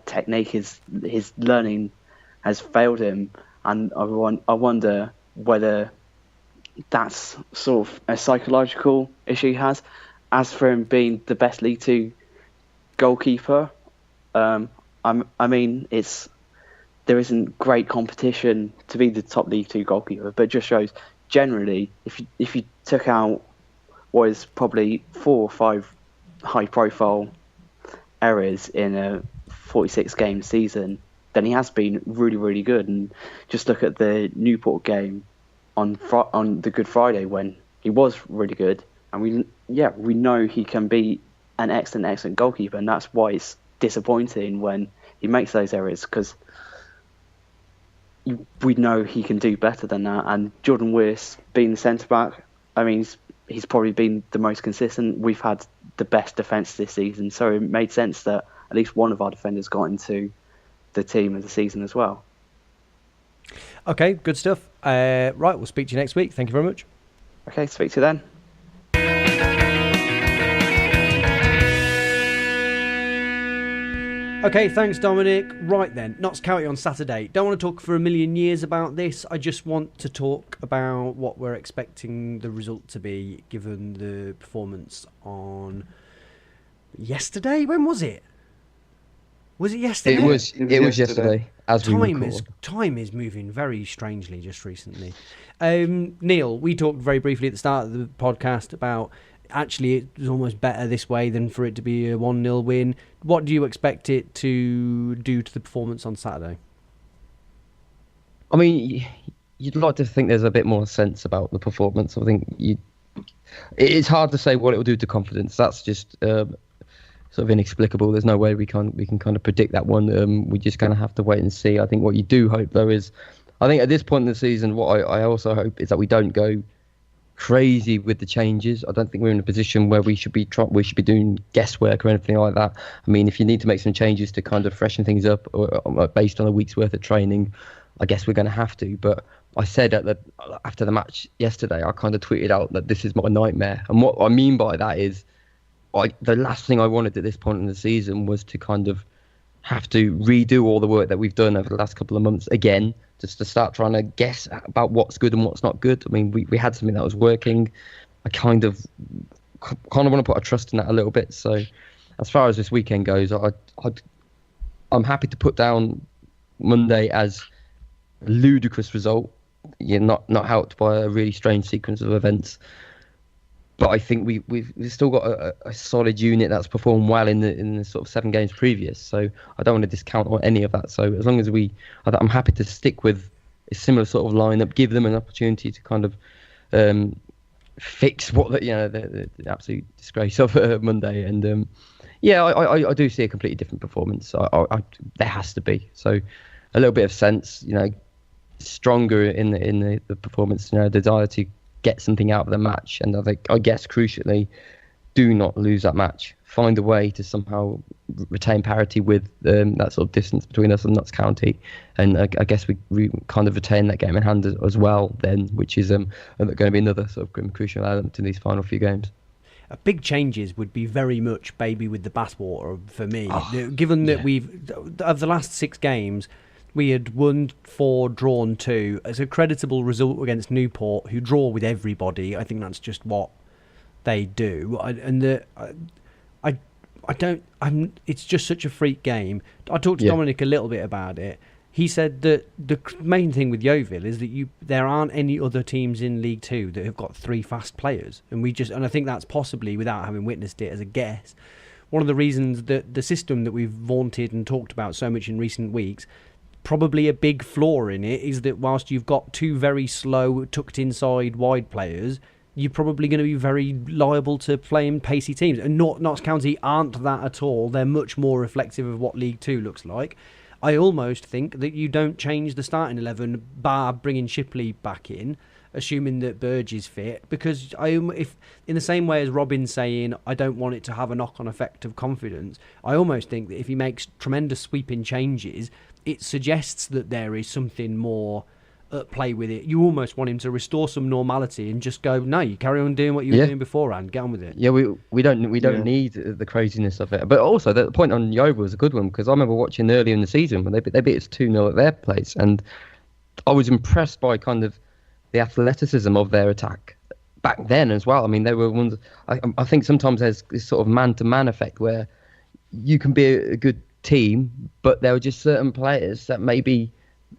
technique, his learning has failed him, and I wonder whether that's sort of a psychological issue he has. As for him being the best League Two goalkeeper, there isn't great competition to be the top League Two goalkeeper, but it just shows generally if you took out what is probably 4 or 5 high profile errors in a 46 game season, then he has been really, really good. And just look at the Newport game on the Good Friday when he was really good, and we know he can be an excellent goalkeeper, and that's why it's disappointing when he makes those errors, because we know he can do better than that. And Jordan Willis being the centre back, he's probably been the most consistent. We've had the best defence this season, so it made sense that at least one of our defenders got into the team of the season as well. Okay, good stuff. Right, we'll speak to you next week. Thank you very much. Okay, speak to you then. Okay, thanks, Dominic. Right then, Notts County on Saturday. Don't want to talk for a million years about this. I just want to talk about what we're expecting the result to be, given the performance on yesterday. When was it? Was it yesterday? It was yesterday. As we record. Time is moving very strangely just recently. Neil, we talked very briefly at the start of the podcast about actually it was almost better this way than for it to be a 1-0 win. What do you expect it to do to the performance on Saturday? I mean, you'd like to think there's a bit more sense about the performance. I think it's hard to say what it will do to confidence. That's just sort of inexplicable. There's no way we can kind of predict that one. We just kind of have to wait and see. I think what you do hope, though, is I think at this point in the season, what I also hope is that we don't go crazy with the changes. I don't think we're in a position where we should be doing guesswork or anything like that. I mean, if you need to make some changes to kind of freshen things up or based on a week's worth of training, I guess we're going to have to. But I said after the match yesterday, I kind of tweeted out that this is my nightmare. And what I mean by that is the last thing I wanted at this point in the season was to kind of have to redo all the work that we've done over the last couple of months again, just to start trying to guess about what's good and what's not good. I mean, we had something that was working. I kind of want to put a trust in that a little bit. So as far as this weekend goes, I'm happy to put down Monday as a ludicrous result. You're not helped by a really strange sequence of events. But I think we've still got a solid unit that's performed well in the sort of 7 games previous. So I don't want to discount on any of that. So as long as I'm happy to stick with a similar sort of lineup, give them an opportunity to kind of fix what the absolute disgrace of Monday. And I do see a completely different performance. There has to be. So a little bit of sense, stronger in the performance, the desire to get something out of the match. And I guess crucially, do not lose that match. Find a way to somehow retain parity with that sort of distance between us and Notts County. And I guess we kind of retain that game in hand as well then, which is going to be another sort of crucial element in these final few games. Big changes would be very much baby with the bathwater for me. Given that of the last 6 games, we had won 4, drawn 2 as a creditable result against Newport, who draw with everybody. I think that's just what they do. It's just such a freak game. I talked to Dominic a little bit about it. He said that the main thing with Yeovil is that there aren't any other teams in League 2 that have got 3 fast players, and I think that's possibly, without having witnessed it as a guess, one of the reasons that the system that we've vaunted and talked about so much in recent weeks probably a big flaw in it is that whilst you've got two very slow, tucked inside wide players, you're probably going to be very liable to playing pacey teams. And Notts County aren't that at all. They're much more reflective of what League Two looks like. I almost think that you don't change the starting 11, bar bringing Shipley back in, assuming that Burge is fit, because if in the same way as Robin's saying, I don't want it to have a knock-on effect of confidence, I almost think that if he makes tremendous sweeping changes, it suggests that there is something more at play with it. You almost want him to restore some normality and just go, no, you carry on doing what you were doing beforehand. Get on with it. Yeah, we don't need the craziness of it. But also, the point on Yeovil was a good one, because I remember watching earlier in the season when they beat us 2-0 at their place, and I was impressed by kind of the athleticism of their attack back then as well. I mean, they were ones. I think sometimes there's this sort of man-to-man effect where you can be a good team, but there are just certain players that maybe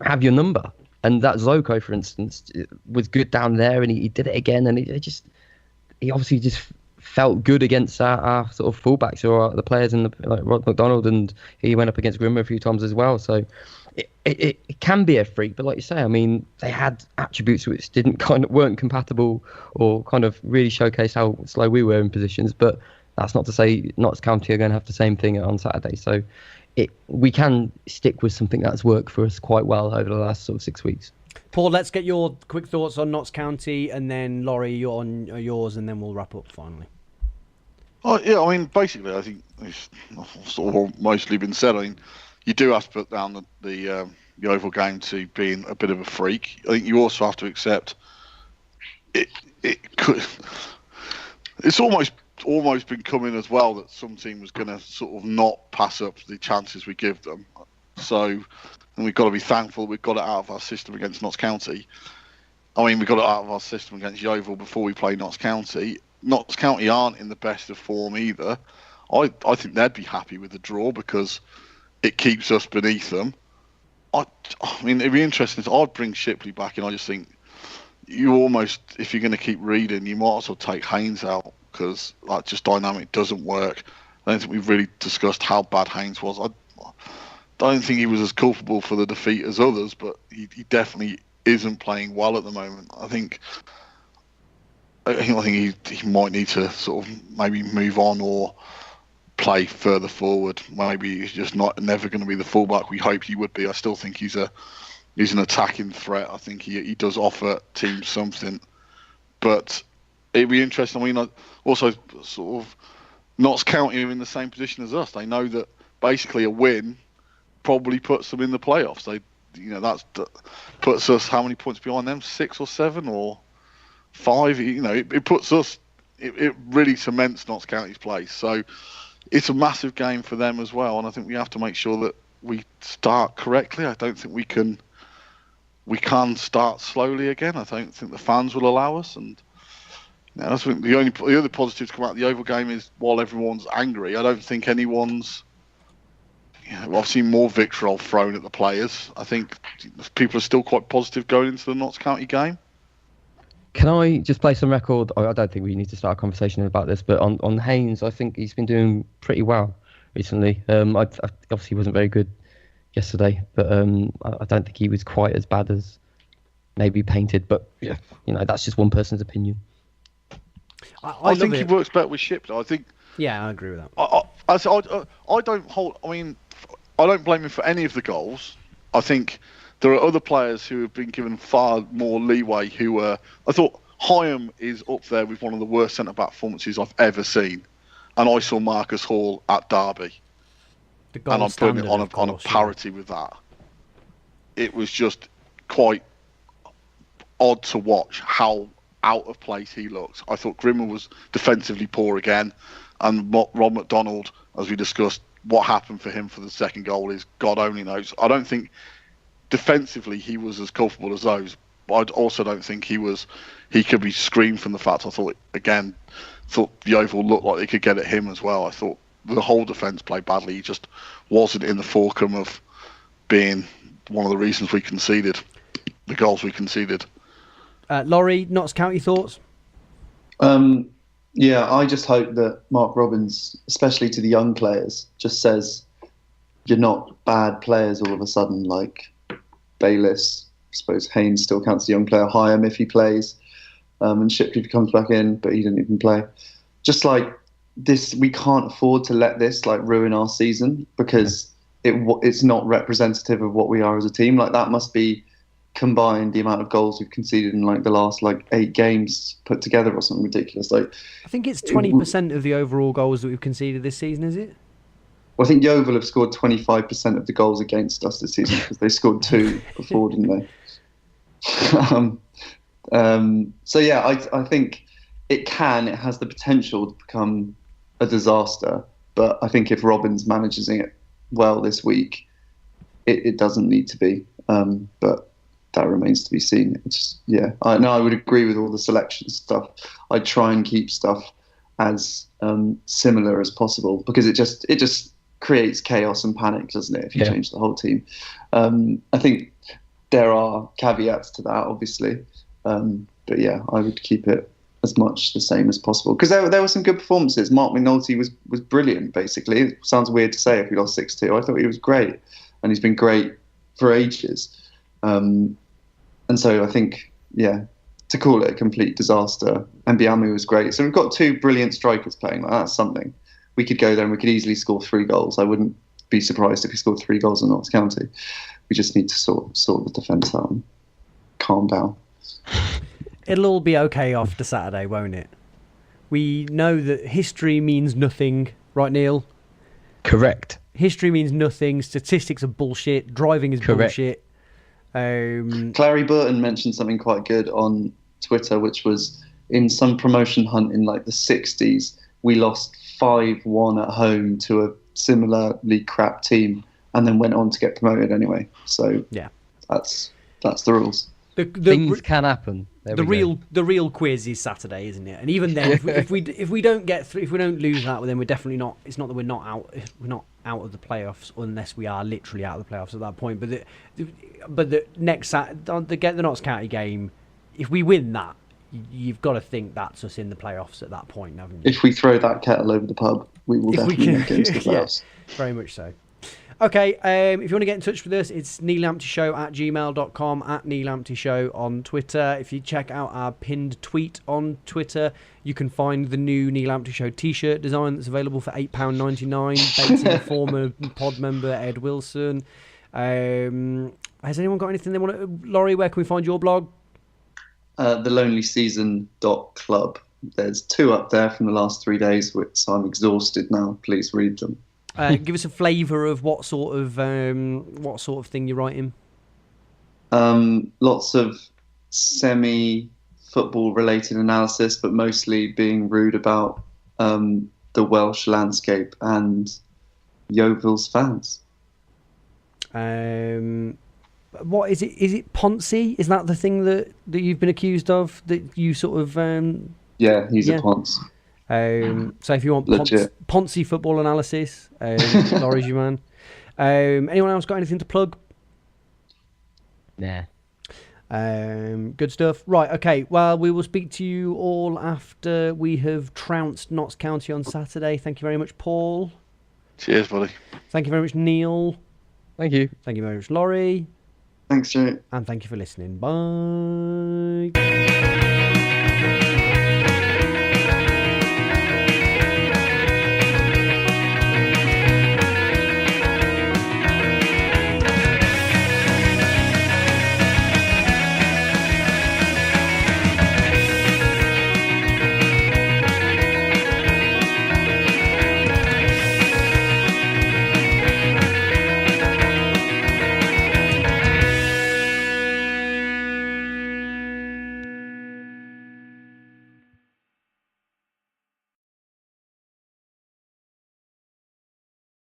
have your number. And that Zoko, for instance, was good down there, and he did it again. And he obviously just felt good against our sort of fullbacks or the players in like Rod McDonald, and he went up against Grimmer a few times as well. So it can be a freak, but like you say, I mean, they had attributes which weren't compatible or kind of really showcase how slow we were in positions. But that's not to say Notts County are going to have the same thing on Saturday. So we can stick with something that's worked for us quite well over the last sort of 6 weeks. Paul, let's get your quick thoughts on Notts County, and then Laurie, on yours, and then we'll wrap up finally. Oh yeah, I mean, basically, I think it's sort of mostly been said. I mean, you do have to put down the Yeovil game to being a bit of a freak. I think you also have to accept it could. It's almost been coming as well that some team was going to sort of not pass up the chances we give them. So, and we've got to be thankful we've got it out of our system against Notts County. I mean, we got it out of our system against Yeovil before we play Notts County. Notts County aren't in the best of form either. I think they'd be happy with the draw because it keeps us beneath them. I mean, it'd be interesting. I'd bring Shipley back in. I just think you almost, if you're going to keep reading, you might as well take Haynes out, because that just dynamic doesn't work. I don't think we've really discussed how bad Haynes was. I don't think he was as culpable for the defeat as others, but he definitely isn't playing well at the moment. I think he might need to sort of maybe move on or play further forward. Maybe he's just never going to be the fullback we hoped he would be. I still think he's an attacking threat. I think he does offer teams something, but it'd be interesting. I mean, also sort of Notts County are in the same position as us. They know that basically a win probably puts them in the playoffs. That puts us how many points behind them? 6 or 7 or 5. It puts us. It really cements Notts County's place. So it's a massive game for them as well. And I think we have to make sure that we start correctly. I don't think we can start slowly again. I don't think the fans will allow us. And I think the other positive to come out of the Yeovil game is while everyone's angry, I don't think anyone's. I've seen more vitriol thrown at the players. I think people are still quite positive going into the Notts County game. Can I just play some record? I don't think we need to start a conversation about this, but on Haynes, I think he's been doing pretty well recently. I obviously wasn't very good yesterday, but I don't think he was quite as bad as maybe painted. But yeah, that's just one person's opinion. I think he works better with Shipley. I think. Yeah, I agree with that. I don't hold. I mean, I don't blame him for any of the goals. I think there are other players who have been given far more leeway. I thought Hyam is up there with one of the worst centre-back performances I've ever seen, and I saw Marcus Hall at Derby, and I'm putting it on a parity with that. It was just quite odd to watch how out of place he looked. I thought Grimmer was defensively poor again, and Rod McDonald, as we discussed, what happened for him for the second goal is God only knows. I don't think defensively he was as culpable as those, but I also don't think he could be screened from the fact. I thought Yeovil looked like they could get at him as well. I thought the whole defence played badly. He just wasn't in the forefront of being one of the reasons we conceded the goals we conceded. Laurie, Notts County thoughts? Yeah, I just hope that Mark Robins, especially to the young players, just says, you're not bad players all of a sudden. Like Bayliss, I suppose Haynes still counts as a young player. Hyam if he plays, and Shipley comes back in, but he didn't even play. Just like this, we can't afford to let this like ruin our season because it's not representative of what we are as a team. Like that must be combined the amount of goals we've conceded in like the last like 8 games put together or something ridiculous. Like I think it's 20% of the overall goals that we've conceded this season, is it? Well, I think Yeovil have scored 25% of the goals against us this season because they scored 2 before, didn't they? So yeah, I think it has the potential to become a disaster. But I think if Robins manages it well this week, it doesn't need to be. But that remains to be seen. I would agree with all the selection stuff. I'd try and keep stuff as similar as possible because it just creates chaos and panic, doesn't it? If you change the whole team, I think there are caveats to that, obviously. But yeah, I would keep it as much the same as possible because there were some good performances. Mark McNulty was brilliant. Basically, it sounds weird to say if we lost 6-2. I thought he was great, and he's been great for ages. And so I think, to call it a complete disaster, and Mbiamu was great. So we've got 2 brilliant strikers playing. Like, that's something. We could go there and we could easily score 3 goals. I wouldn't be surprised if we scored 3 goals in Notts County. We just need to sort the defence out and calm down. It'll all be okay after Saturday, won't it? We know that history means nothing, right, Neil? Correct. History means nothing. Statistics are bullshit. Driving is bullshit. Clary Burton mentioned something quite good on Twitter, which was in some promotion hunt in like the 60s, we lost 5-1 at home to a similarly crap team and then went on to get promoted anyway. So yeah, that's the rules. Things can happen. The real quiz is Saturday, isn't it? And even then, if we don't get through, if we don't lose that, then we're definitely not. It's not that we're not out. We're not out of the playoffs unless we are literally out of the playoffs at that point. But the next the Notts County game, if we win that, you've got to think that's us in the playoffs at that point, haven't you? If we throw that kettle over the pub, we will definitely get into the playoffs. Yeah, very much so. Okay, if you want to get in touch with us, it's neelamptyshow@gmail.com, @neelamptyshow on Twitter. If you check out our pinned tweet on Twitter, you can find the new Neil Ampty Show t-shirt design that's available for £8.99, based on former pod member Ed Wilson. Has anyone got anything they want to... Laurie, where can we find your blog? thelonelyseason.club. There's 2 up there from the last 3 days, which I'm exhausted now. Please read them. Give us a flavour of what sort of thing you're writing. Lots of semi-football related analysis, but mostly being rude about the Welsh landscape and Yeovil's fans. What is it? Is it Ponzi? Is that the thing that you've been accused of? That you sort of... Yeah, he's a Ponce. So if you want Ponzi football analysis, Laurie's your man. Anyone else got anything to plug? Nah. Good stuff. Right, okay. Well, we will speak to you all after we have trounced Notts County on Saturday. Thank you very much, Paul. Cheers, buddy. Thank you very much, Neil. Thank you. Thank you very much, Laurie. Thanks, Jay. And thank you for listening. Bye.